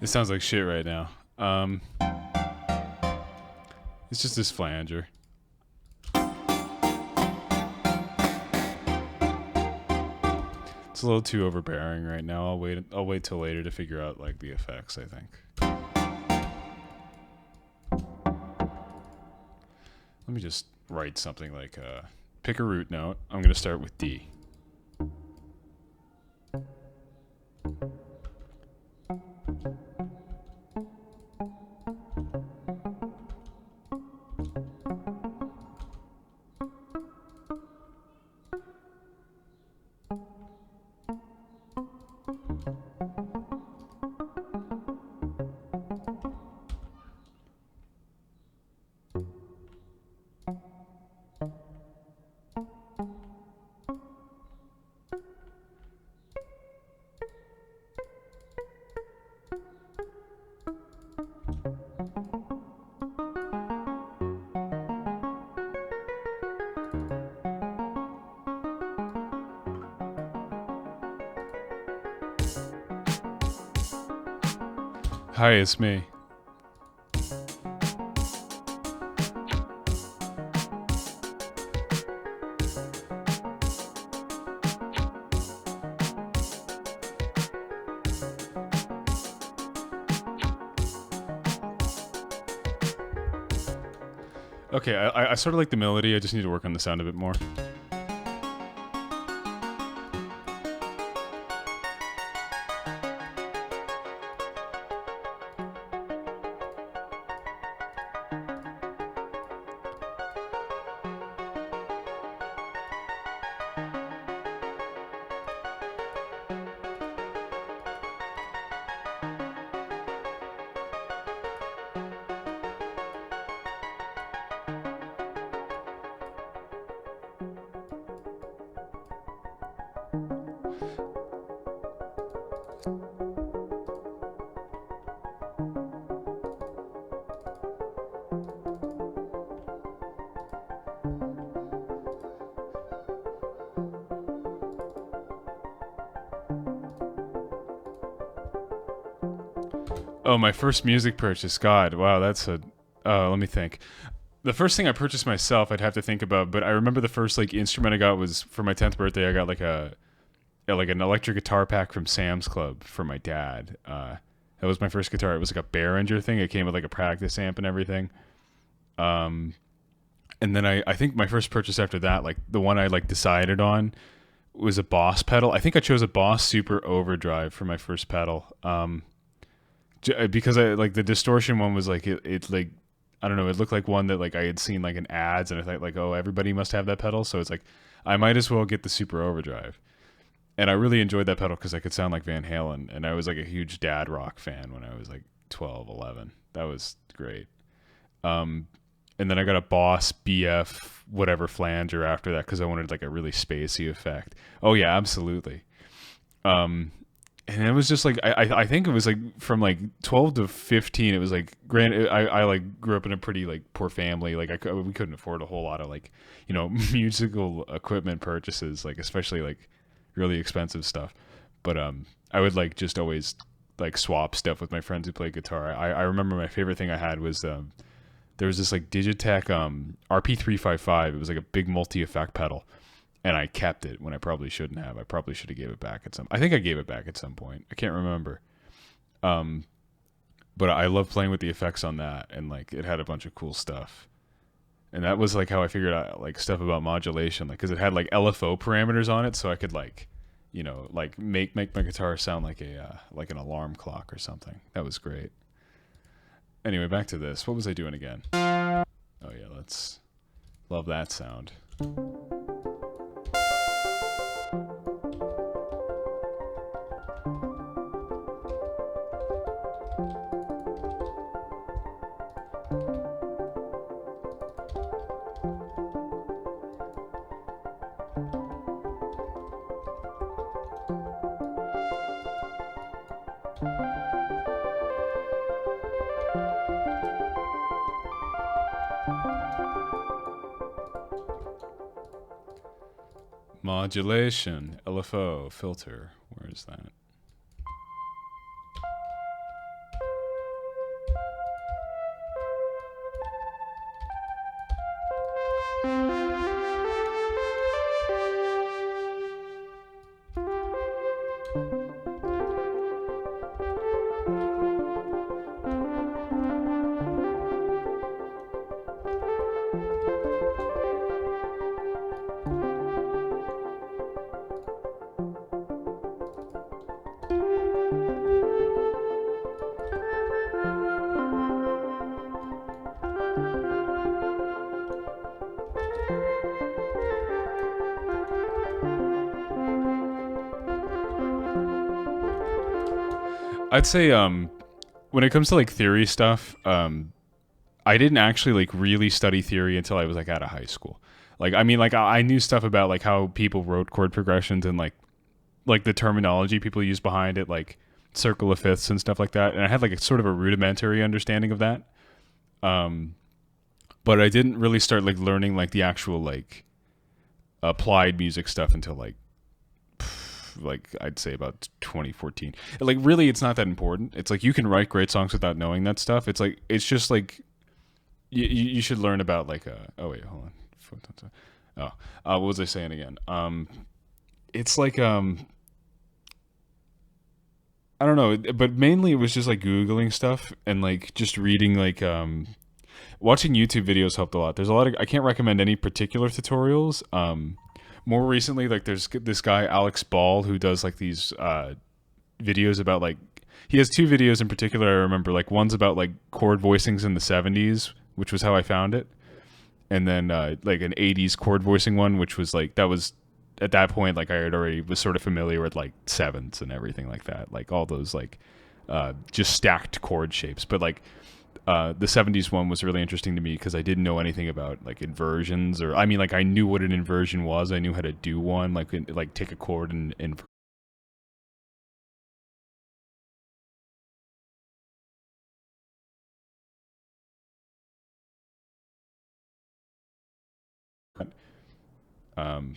Speaker 1: It sounds like shit right now. It's just this flanger. It's a little too overbearing right now. I'll wait till later to figure out like the effects, I think. Let me just write something like pick a root note. I'm going to start with D. Hi, it's me. Okay, I sort of like the melody. I just need to work on the sound a bit more. Oh, my first music purchase. God, wow, that's a. Let me think. The first thing I purchased myself, I'd have to think about, but I remember the first like instrument I got was for my 10th birthday. I got like like an electric guitar pack from Sam's Club for my dad. That was my first guitar. It was like a Behringer thing. It came with like a practice amp and everything. And then I think my first purchase after that, like the one I like decided on, was a Boss pedal. I think I chose a Boss Super Overdrive for my first pedal. because I like the distortion one was like it like I don't know, it looked like one that like I had seen like in ads, and I thought like, oh, everybody must have that pedal, so it's like I might as well get the super overdrive. And I really enjoyed that pedal because I could sound like Van Halen, and I was like a huge dad rock fan when I was like 12, 11. That was great. Um, and then I got a Boss BF whatever flanger after that because I wanted like a really spacey effect. Oh yeah, absolutely. Um, and it was just like I think it was like from like 12 to 15. It was like granted I like grew up in a pretty like poor family. Like we couldn't afford a whole lot of like musical equipment purchases, like especially like really expensive stuff. But I would like just always like swap stuff with my friends who play guitar. I remember my favorite thing I had was there was this like Digitech RP355. It was like a big multi effect pedal, and I kept it when I probably shouldn't have. I probably should have gave it back at some. I think I gave it back at some point. I can't remember. Um, but I love playing with the effects on that, and like it had a bunch of cool stuff. And that was like how I figured out like stuff about modulation, like because it had like LFO parameters on it, so I could like, like make my guitar sound like a like an alarm clock or something. That was great. Anyway, back to this. What was I doing again? Oh yeah, let's love that sound. Modulation, LFO, filter. Where is that? I'd say when it comes to like theory stuff, I didn't actually like really study theory until I was like out of high school. Like I mean like I knew stuff about like how people wrote chord progressions and like the terminology people use behind it, like circle of fifths and stuff like that. And I had like a sort of a rudimentary understanding of that. Um, but I didn't really start like learning like the actual like applied music stuff until like I'd say about 2014. Like really it's not that important. It's like you can write great songs without knowing that stuff. It's like it's just like you should learn about like oh wait, hold on. What was I saying again? It's like I don't know, but mainly it was just like googling stuff and like just reading like watching YouTube videos helped a lot. There's a lot of I can't recommend any particular tutorials. More recently, like there's this guy Alex Ball who does like these videos about like he has two videos in particular I remember. Like one's about like chord voicings in the 70s, which was how I found it, and then like an 80s chord voicing one, which was like that was at that point like I had already was sort of familiar with like sevenths and everything like that, like all those like just stacked chord shapes. But like the 70s one was really interesting to me because I didn't know anything about like inversions, or I mean like I knew what an inversion was, I knew how to do one, like take a chord and um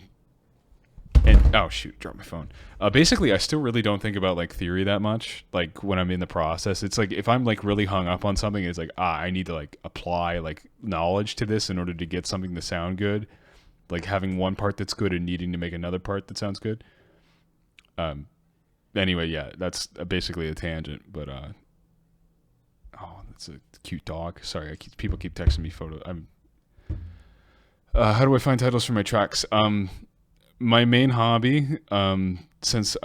Speaker 1: and oh shoot, dropped my phone. Basically I still really don't think about like theory that much, like when I'm in the process. It's like if I'm like really hung up on something, it's like I need to like apply like knowledge to this in order to get something to sound good, like having one part that's good and needing to make another part that sounds good. um Anyway, yeah, that's basically a tangent, but oh, that's a cute dog. Sorry, people keep texting me photo. How do I find titles for my tracks? My main hobby, since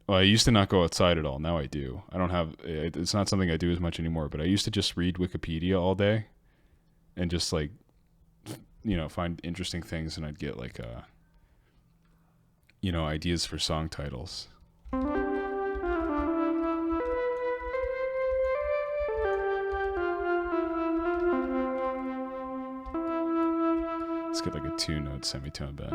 Speaker 1: Well, I used to not go outside at all. Now I do. I don't have. It's not something I do as much anymore. But I used to just read Wikipedia all day, and just like, find interesting things, and I'd get like, ideas for song titles. Let's get like a 2-note semitone bend.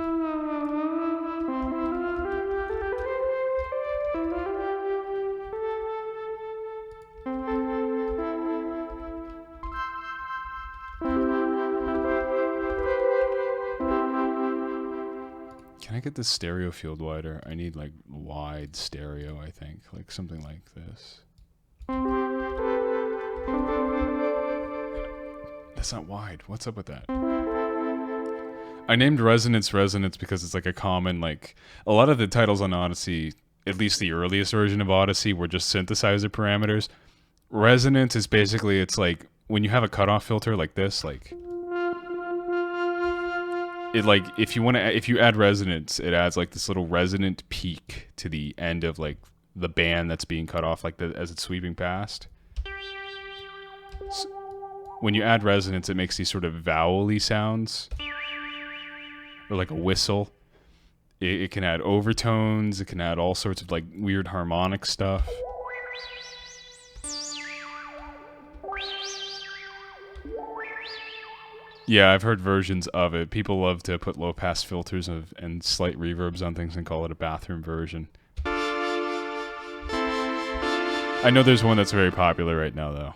Speaker 1: Can I get this stereo field wider? I need like wide stereo, I think. Like something like this. That's not wide. What's up with that? I named Resonance because it's like a common, like, a lot of the titles on Odyssey, at least the earliest version of Odyssey, were just synthesizer parameters. Resonance is basically, it's like when you have a cutoff filter like this, like it, like if you add resonance, it adds like this little resonant peak to the end of like the band that's being cut off, like as it's sweeping past. So when you add resonance, it makes these sort of vowel-y sounds, or like a whistle. It can add overtones. It can add all sorts of like weird harmonic stuff. Yeah, I've heard versions of it. People love to put low-pass filters and slight reverbs on things and call it a bathroom version. I know there's one that's very popular right now, though.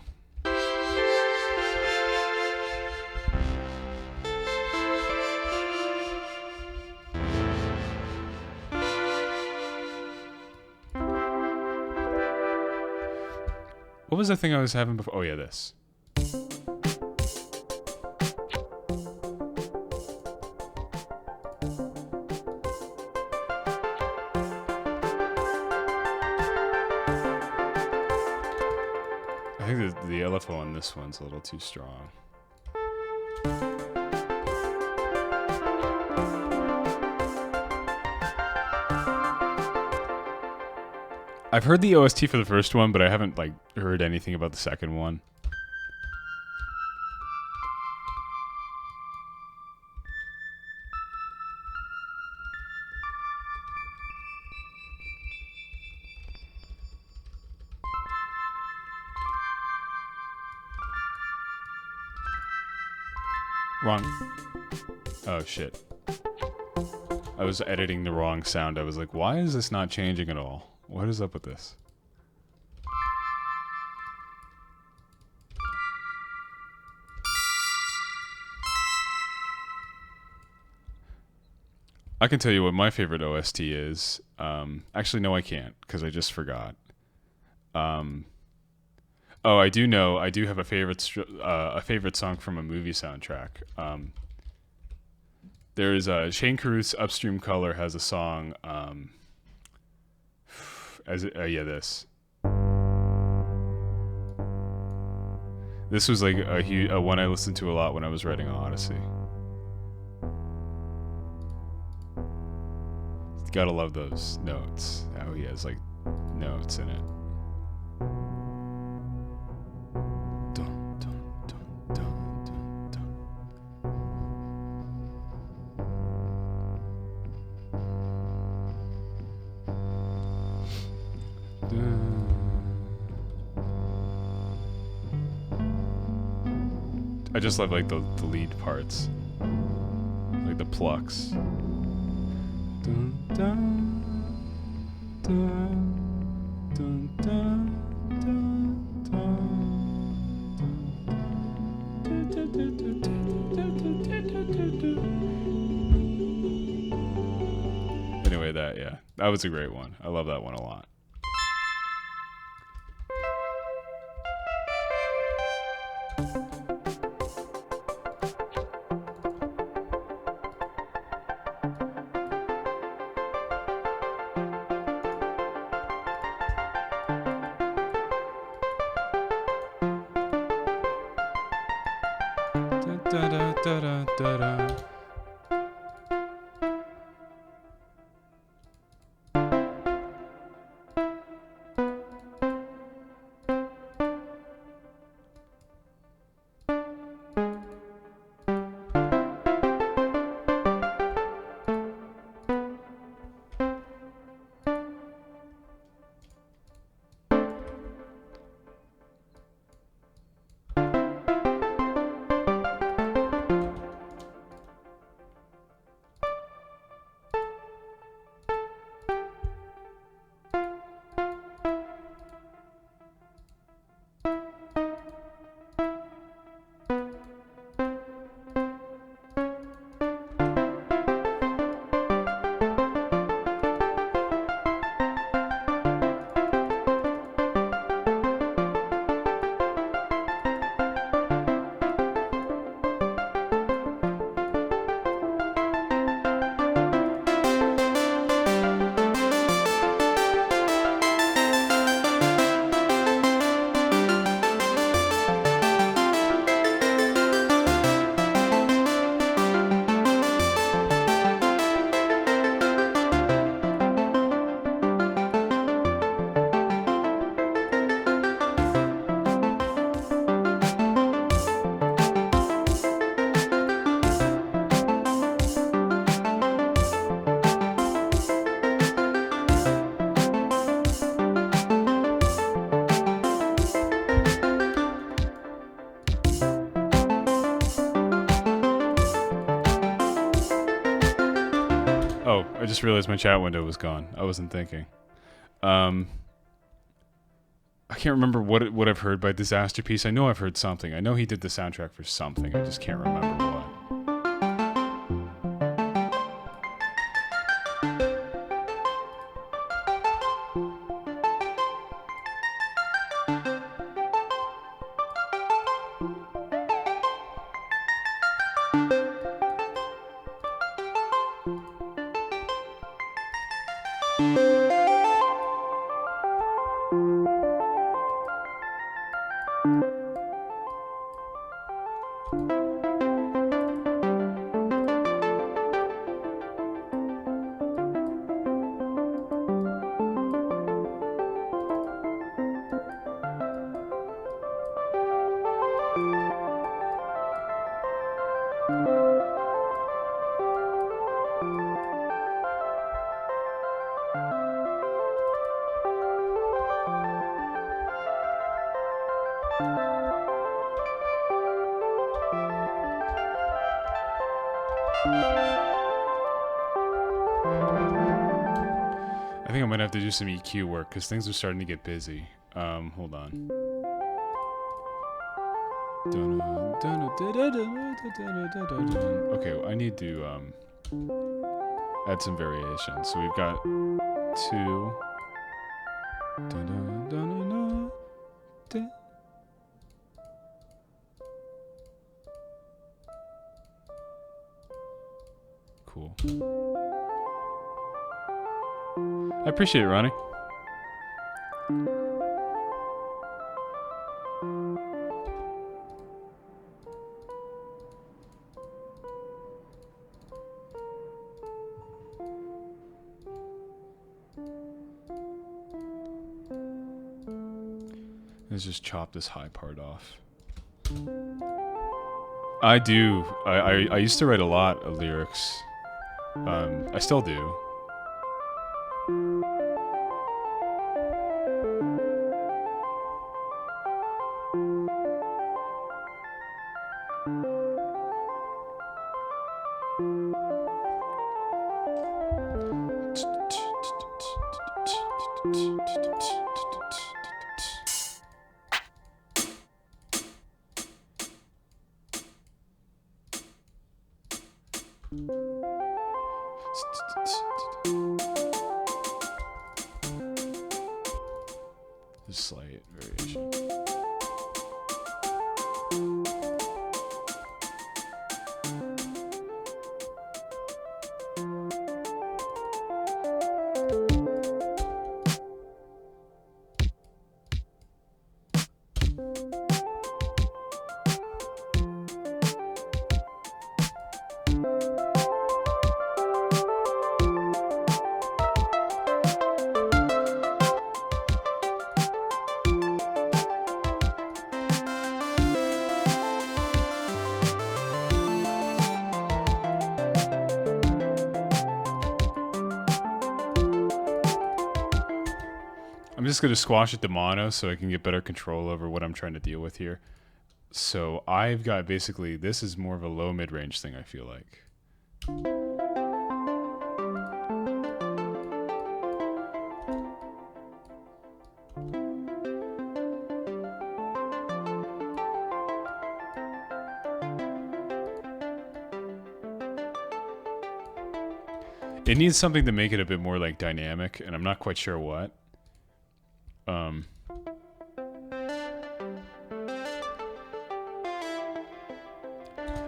Speaker 1: What was the thing I was having before? Oh, yeah, this. I think the LFO on this one's a little too strong. I've heard the OST for the first one, but I haven't like heard anything about the second one. Wrong. Oh shit. I was editing the wrong sound. I was like, why is this not changing at all? What is up with this? I can tell you what my favorite OST is. Actually, no, I can't, because I just forgot. Oh, I do know. I do have a favorite song from a movie soundtrack. There is Shane Carruth's "Upstream Color" has a song. This. This was like a one I listened to a lot when I was writing Odyssey. Gotta love those notes. How he has like notes in it. Dun, dun, dun, dun, dun, dun. I just love like the lead parts, like the plucks. Dun, dun, dun, dun, dun, dun, dun. Anyway, that was a great one. I love that one a lot. just realized my chat window was gone. I wasn't thinking. I can't remember what I've heard by Disaster Piece. I know I've heard something. I know he did the soundtrack for something. I just can't remember what. I think I might have to do some EQ work because things are starting to get busy. Hold on. Okay, well, I need to add some variations. So we've got 2. Cool. I appreciate it, Ronnie. Let's just chop this high part off. I do. I used to write a lot of lyrics. I still do. Just slight variation. I'm just going to squash it to mono so I can get better control over what I'm trying to deal with here. So I've got basically, this is more of a low mid-range thing, I feel like. It needs something to make it a bit more like dynamic, and I'm not quite sure what.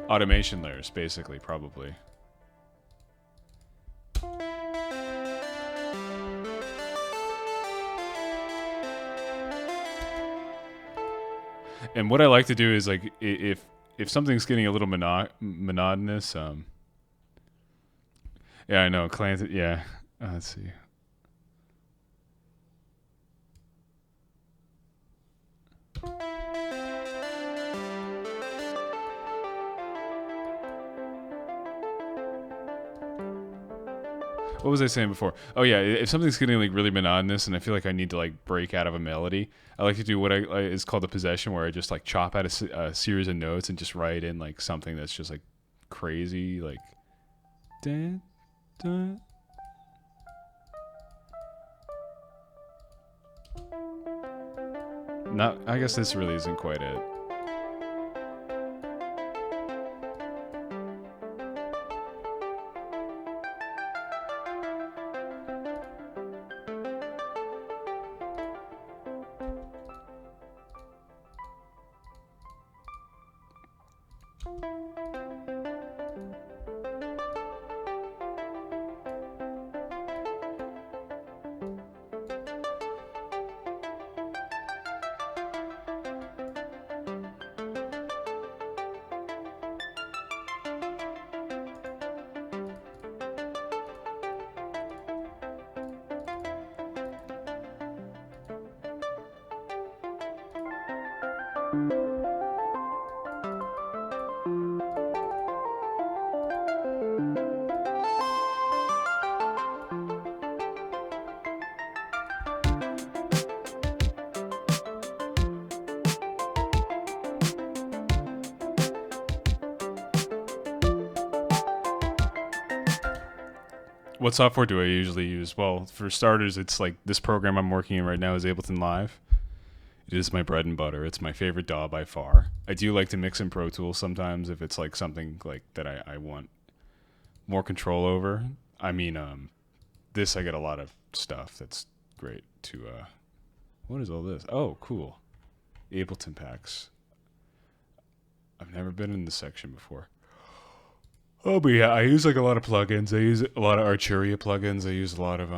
Speaker 1: Automation layers, basically, probably. And what I like to do is, like, if something's getting a little monotonous, yeah, I know, Clancy, yeah, let's see. What was I saying before? Oh yeah, if something's getting like really monotonous and I feel like I need to like break out of a melody, I like to do what is called a possession, where I just like chop out a series of notes and just write in like something that's just like crazy, like dun, dun, Not. I guess this really isn't quite it. What software do I usually use? Well, for starters, it's like this program I'm working in right now is Ableton Live. It is my bread and butter. It's my favorite DAW by far. I do like to mix in Pro Tools sometimes if it's like something like that I want more control over. I mean, this I get a lot of stuff that's great to. What is all this? Oh, cool. Ableton packs. I've never been in this section before. Oh, but yeah, I use like a lot of plugins. I use a lot of Arturia plugins. I use a lot of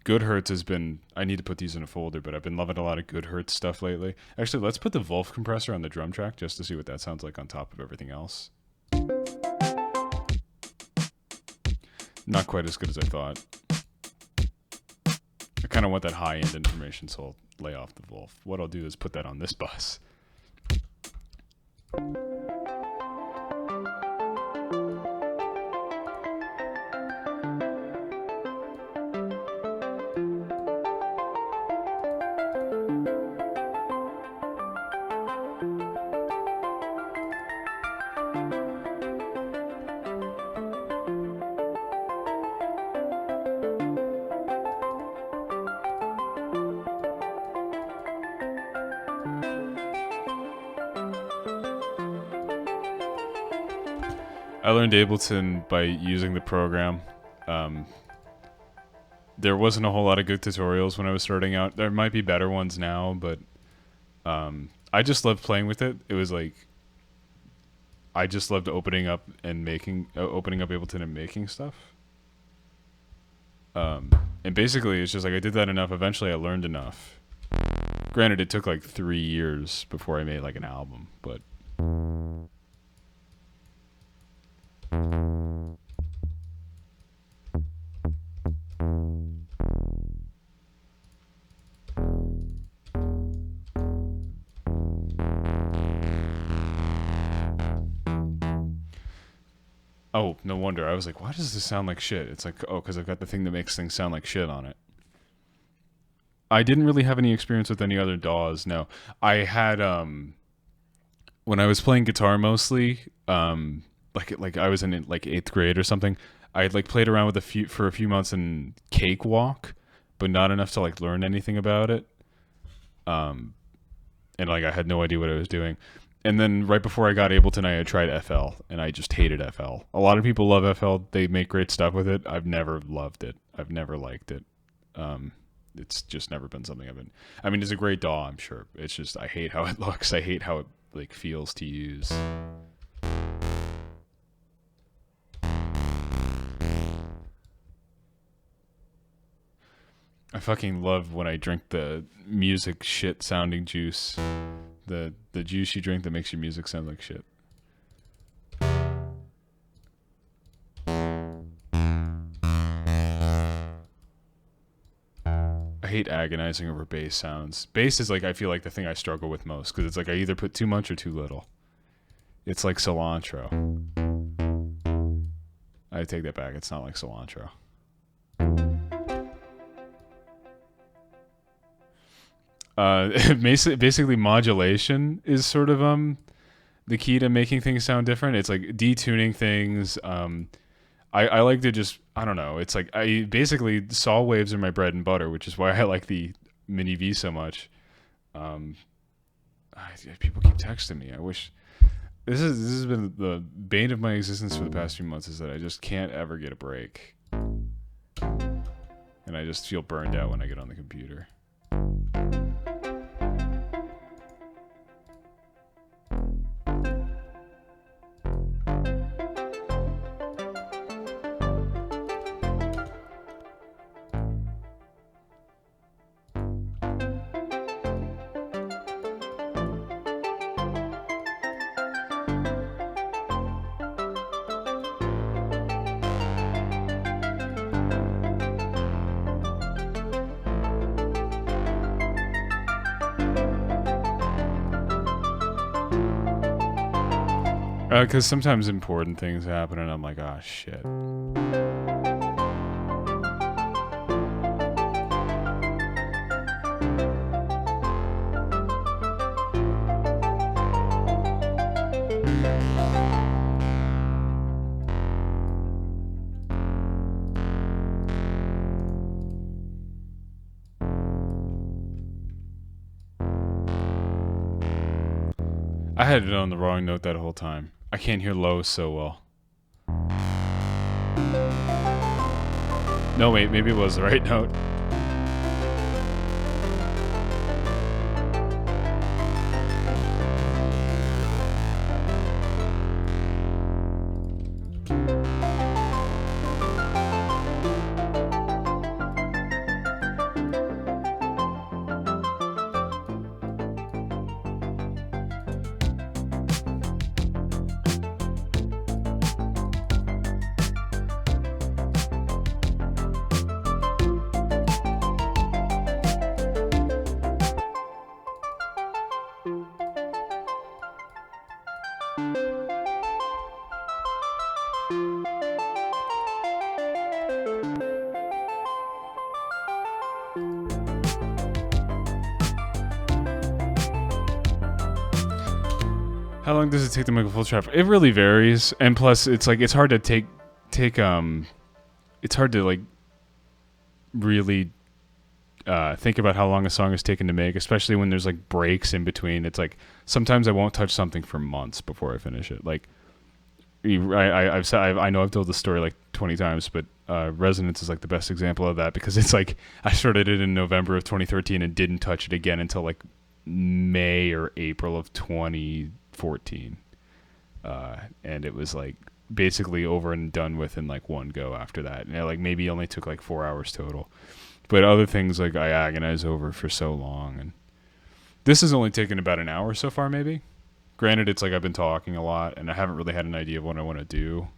Speaker 1: Good Hertz has been. I need to put these in a folder, but I've been loving a lot of Good Hertz stuff lately. Actually, let's put the Wolf compressor on the drum track just to see what that sounds like on top of everything else. Not quite as good as I thought. I kind of want that high-end information, so I'll lay off the Wolf. What I'll do is put that on this bus. I learned Ableton by using the program. There wasn't a whole lot of good tutorials when I was starting out. There might be better ones now, but I just loved playing with it. It was like I just loved opening up Ableton and making stuff. And basically, it's just like I did that enough. Eventually, I learned enough. Granted, it took like 3 years before I made like an album, but. Oh, no wonder. I was like, why does this sound like shit? It's like, oh, because I've got the thing that makes things sound like shit on it. I didn't really have any experience with any other DAWs, no. I had, when I was playing guitar mostly, like I was in like 8th grade or something, I had like played around with for a few months in Cakewalk, but not enough to like learn anything about it. And like I had no idea what I was doing. And then right before I got Ableton, I had tried FL, and I just hated FL. A lot of people love FL. They make great stuff with it. I've never loved it. I've never liked it. It's just never been something I've been... I mean, it's a great DAW, I'm sure. It's just, I hate how it looks. I hate how it like feels to use. I fucking love when I drink the music shit sounding juice. The juice you drink that makes your music sound like shit. I hate agonizing over bass sounds. Bass is like, I feel like the thing I struggle with most, because it's like I either put too much or too little. It's like cilantro. I take that back. It's not like cilantro. Basically modulation is sort of the key to making things sound different. It's like detuning things. I like to just, I don't know. It's like basically saw waves are my bread and butter, which is why I like the Mini V so much. People keep texting me. I wish this has been the bane of my existence for the past few months, is that I just can't ever get a break, and I just feel burned out when I get on the computer. Because sometimes important things happen, and I'm like, oh shit. I had it on the wrong note that whole time. I can't hear low so well. No, wait, maybe it was the right note. How long does it take to make a full trap? It really varies, and plus, it's like it's hard to take. It's hard to like really think about how long a song is taken to make, especially when there's like breaks in between. It's like sometimes I won't touch something for months before I finish it. Like I know I've told the story like 20 times, but Resonance is like the best example of that, because it's like I started it in November of 2013 and didn't touch it again until like May or April of 2014, and it was like basically over and done with in like one go after that. And it like maybe only took like 4 hours total, but other things like I agonize over for so long, and this has only taken about an hour so far, maybe. Granted, it's like I've been talking a lot and I haven't really had an idea of what I want to do.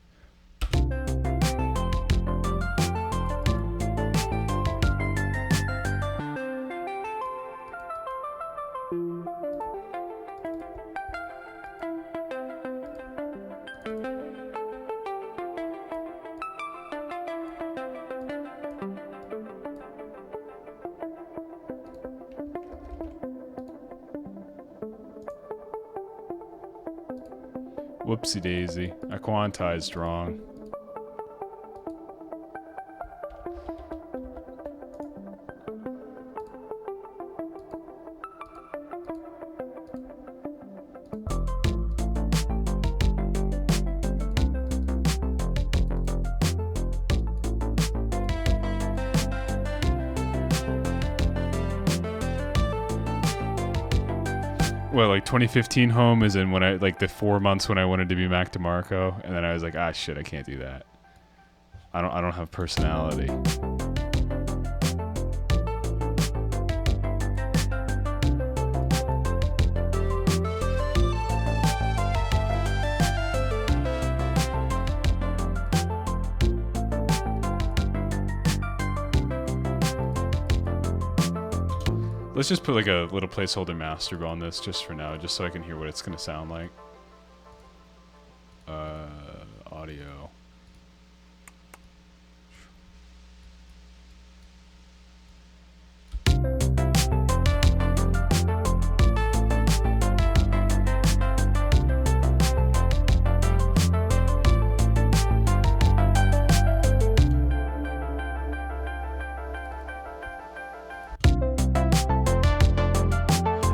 Speaker 1: Whoopsie daisy. I quantized wrong. Well, like 2015 home is in when I like the 4 months when I wanted to be Mac DeMarco, and then I was like, ah shit, I can't do that. I don't have personality. Let's just put like a little placeholder master on this just for now, just so I can hear what it's going to sound like. Audio.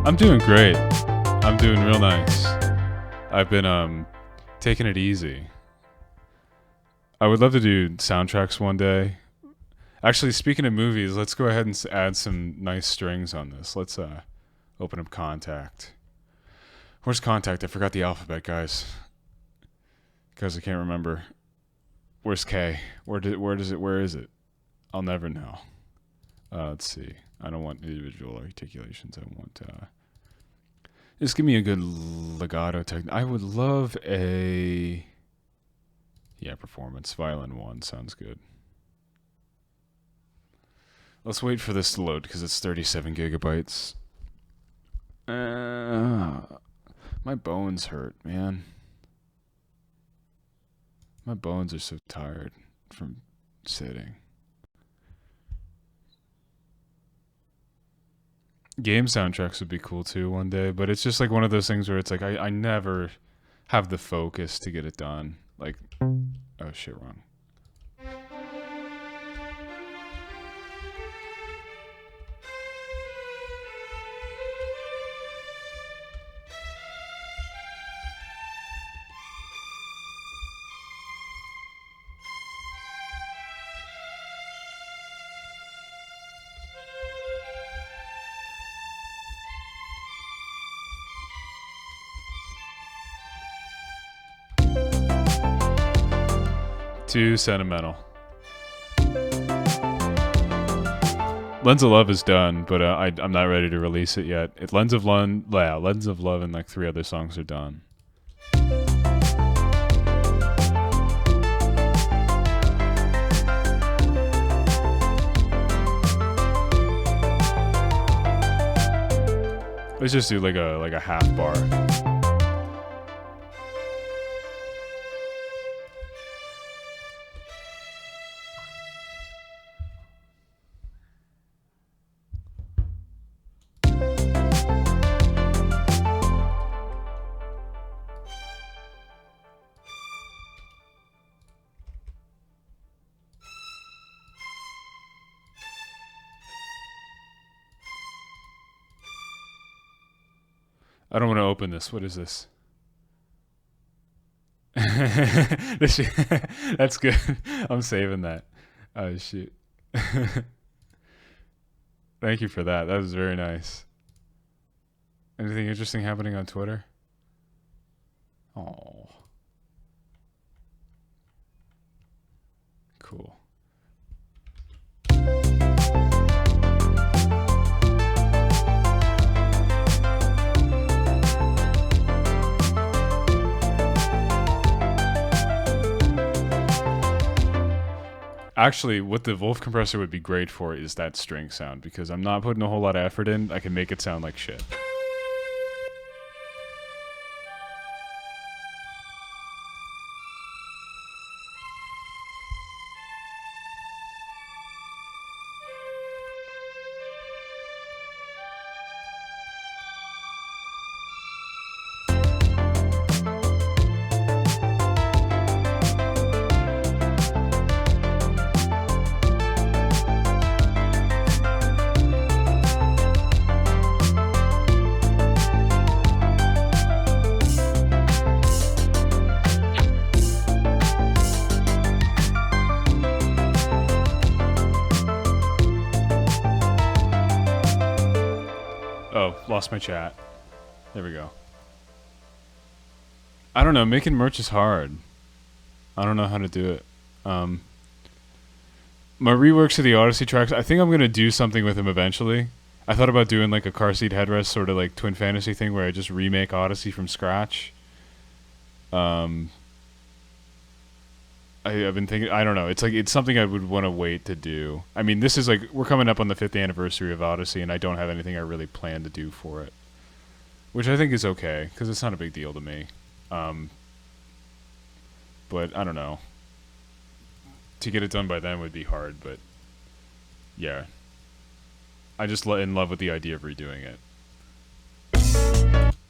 Speaker 1: I'm doing great. I'm doing real nice. I've been taking it easy. I would love to do soundtracks one day. Actually, speaking of movies, let's go ahead and add some nice strings on this. Let's open up Contact. Where's Contact? I forgot the alphabet, guys. Because I can't remember. Where's K? Where is it? I'll never know. Let's see. I don't want individual articulations. I want just give me a good legato technique. I would love a performance. Violin 1 sounds good. Let's wait for this to load because it's 37 gigabytes. My bones hurt, man. My bones are so tired from sitting. Game soundtracks would be cool too one day, but it's just like one of those things where it's like I never have the focus to get it done. Like, oh shit, wrong. Too sentimental. Lens of Love is done, but I'm not ready to release it yet. Lens of Love and like 3 other songs are done. Let's just do like a half bar. I don't want to open this. What is this? That's good. I'm saving that. Oh, shoot. Thank you for that. That was very nice. Anything interesting happening on Twitter? Oh. Cool. Actually, what the Wolf compressor would be great for is that string sound, because I'm not putting a whole lot of effort in. I can make it sound like shit. Lost my chat. There we go. I don't know. Making merch is hard. I don't know how to do it. My reworks of the Odyssey tracks, I think I'm going to do something with them eventually. I thought about doing like a car seat headrest sort of like Twin Fantasy thing where I just remake Odyssey from scratch. I've been thinking, I don't know. It's something I would want to wait to do. I mean, this is like, we're coming up on the 5th anniversary of Odyssey, and I don't have anything I really plan to do for it. Which I think is okay, because it's not a big deal to me. But I don't know. To get it done by then would be hard, but yeah. I just in love with the idea of redoing it.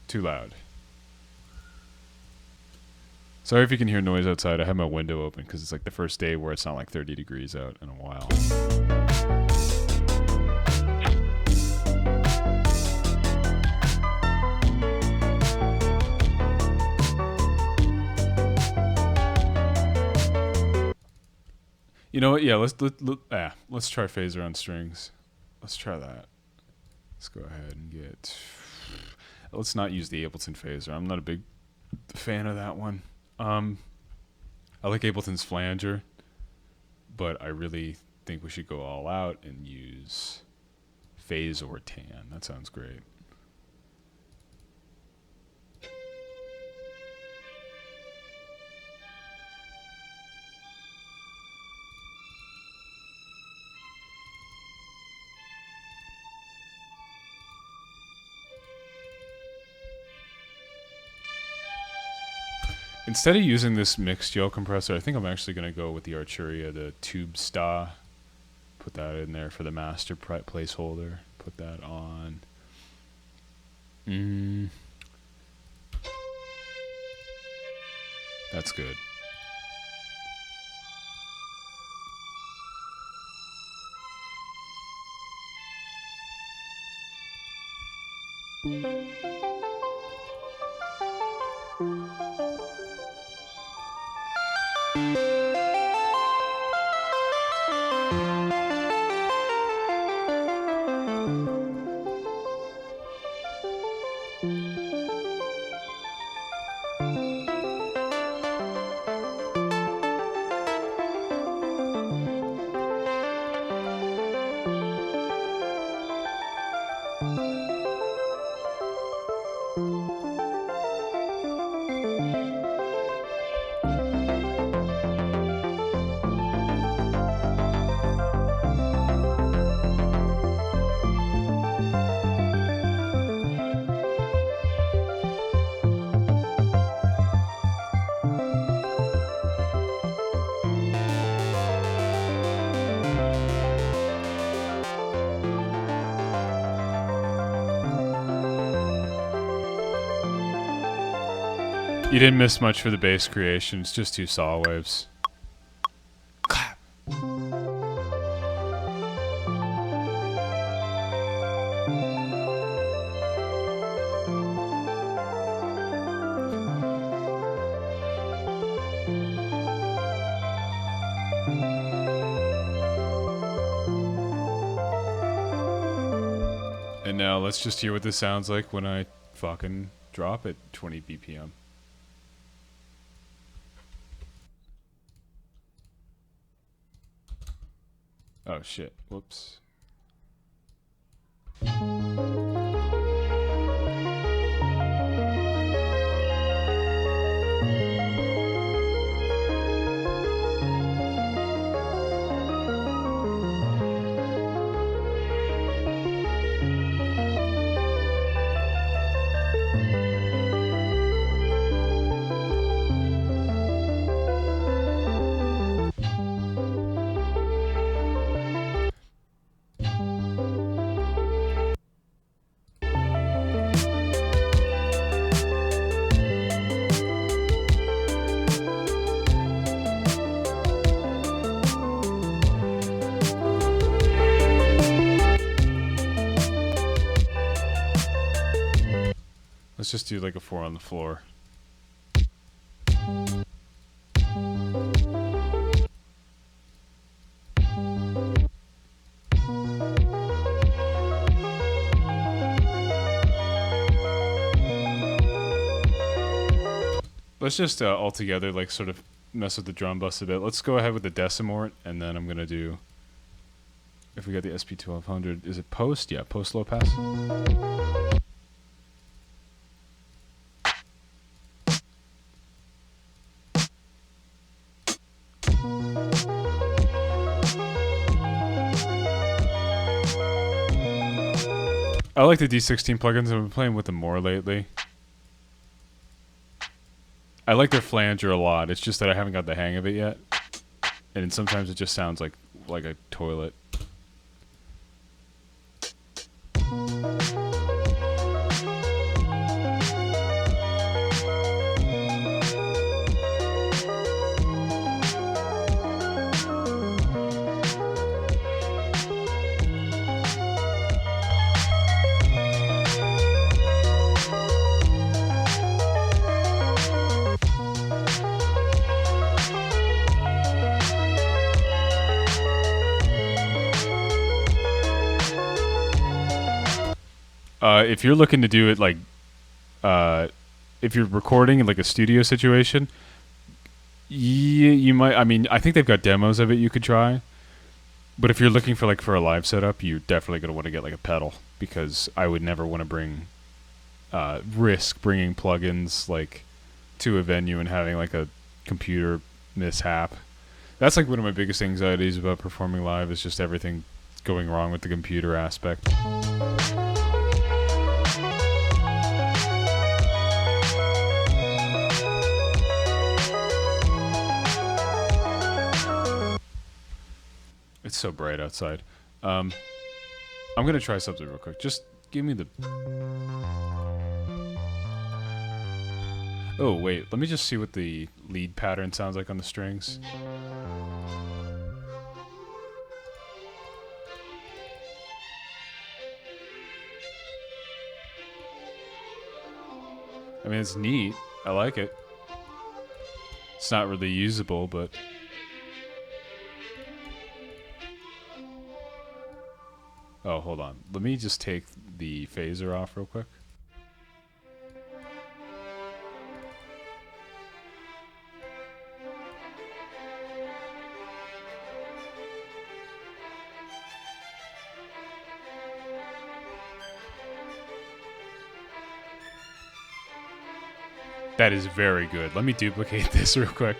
Speaker 1: Too loud. Sorry if you can hear noise outside. I have my window open because it's like the first day where it's not like 30 degrees out in a while. You know what? Yeah, let's try phaser on strings. Let's try that. Let's go ahead and get. Let's not use the Ableton phaser. I'm not a big fan of that one. I like Ableton's flanger, but I really think we should go all out and use phase or tan. That sounds great. Instead of using this mixed gel compressor, I think I'm actually going to go with the Arturia, the Tube Sta. Put that in there for the master placeholder. Put that on. That's good. You didn't miss much for the bass creation. It's just two saw waves. Clap. And now let's just hear what this sounds like when I fucking drop at 20 BPM. Oh shit, whoops. Let's just do like a 4 on the floor. Let's just all together like sort of mess with the drum bus a bit. Let's go ahead with the decimort, and then I'm gonna do, if we got the SP1200, is it post? Yeah, post low pass. I like the D16 plugins. I've been playing with them more lately. I like their flanger a lot. It's just that I haven't got the hang of it yet, and sometimes it just sounds like a toilet. If you're looking to do it like, uh, if you're recording in like a studio situation, you might. I mean, I think they've got demos of it you could try. But if you're looking for like for a live setup, you're definitely gonna want to get like a pedal because I would never want to risk bringing plugins like to a venue and having like a computer mishap. That's like one of my biggest anxieties about performing live is just everything going wrong with the computer aspect. It's so bright outside. I'm gonna try something real quick. Just give me the. Oh wait, let me just see what the lead pattern sounds like on the strings. I mean, it's neat. I like it. It's not really usable, but. Oh, hold on. Let me just take the phaser off real quick. That is very good. Let me duplicate this real quick.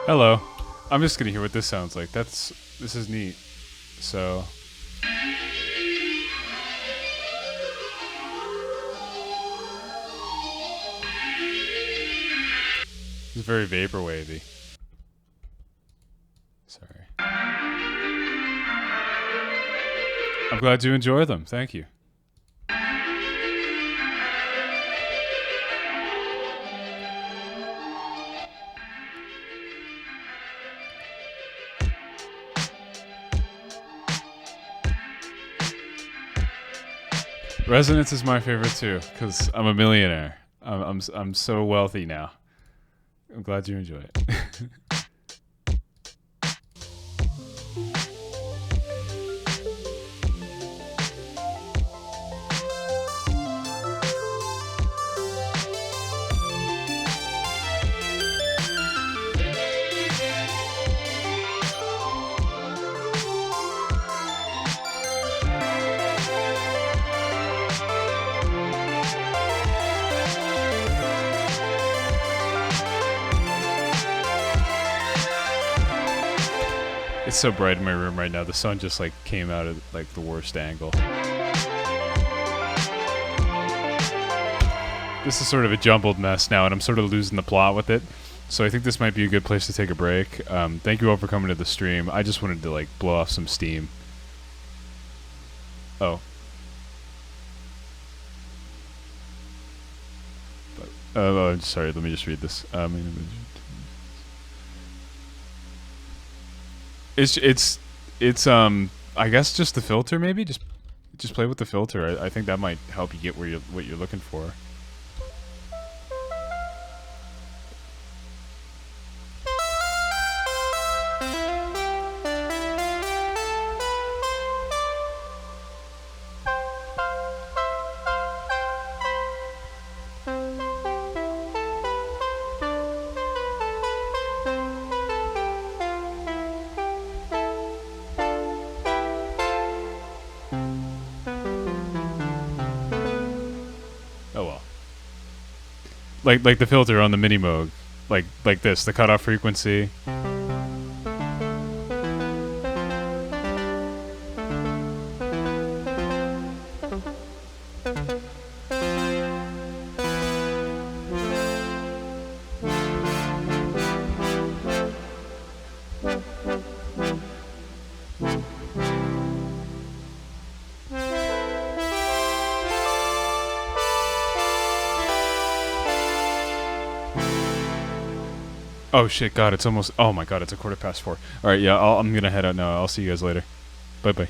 Speaker 1: Hello. I'm just gonna hear what this sounds like. This is neat. So. It's very vaporwavy. Sorry. I'm glad you enjoy them. Thank you. Resonance is my favorite too, because I'm a millionaire. I'm so wealthy now. I'm glad you enjoy it. It's so bright in my room right now. The sun just like came out at like the worst angle. This is sort of a jumbled mess now, and I'm sort of losing the plot with it. So I think this might be a good place to take a break. Thank you all for coming to the stream. I just wanted to like blow off some steam. Oh. Oh, sorry. Let me just read this. It's I guess just the filter maybe just play with the filter. I think that might help you get what you're looking for. Oh well. like the filter on the mini Moog, like this, the cutoff frequency. Oh shit, God, it's almost. Oh my God, it's 4:15. All right, yeah, I'm gonna head out now. I'll see you guys later. Bye bye.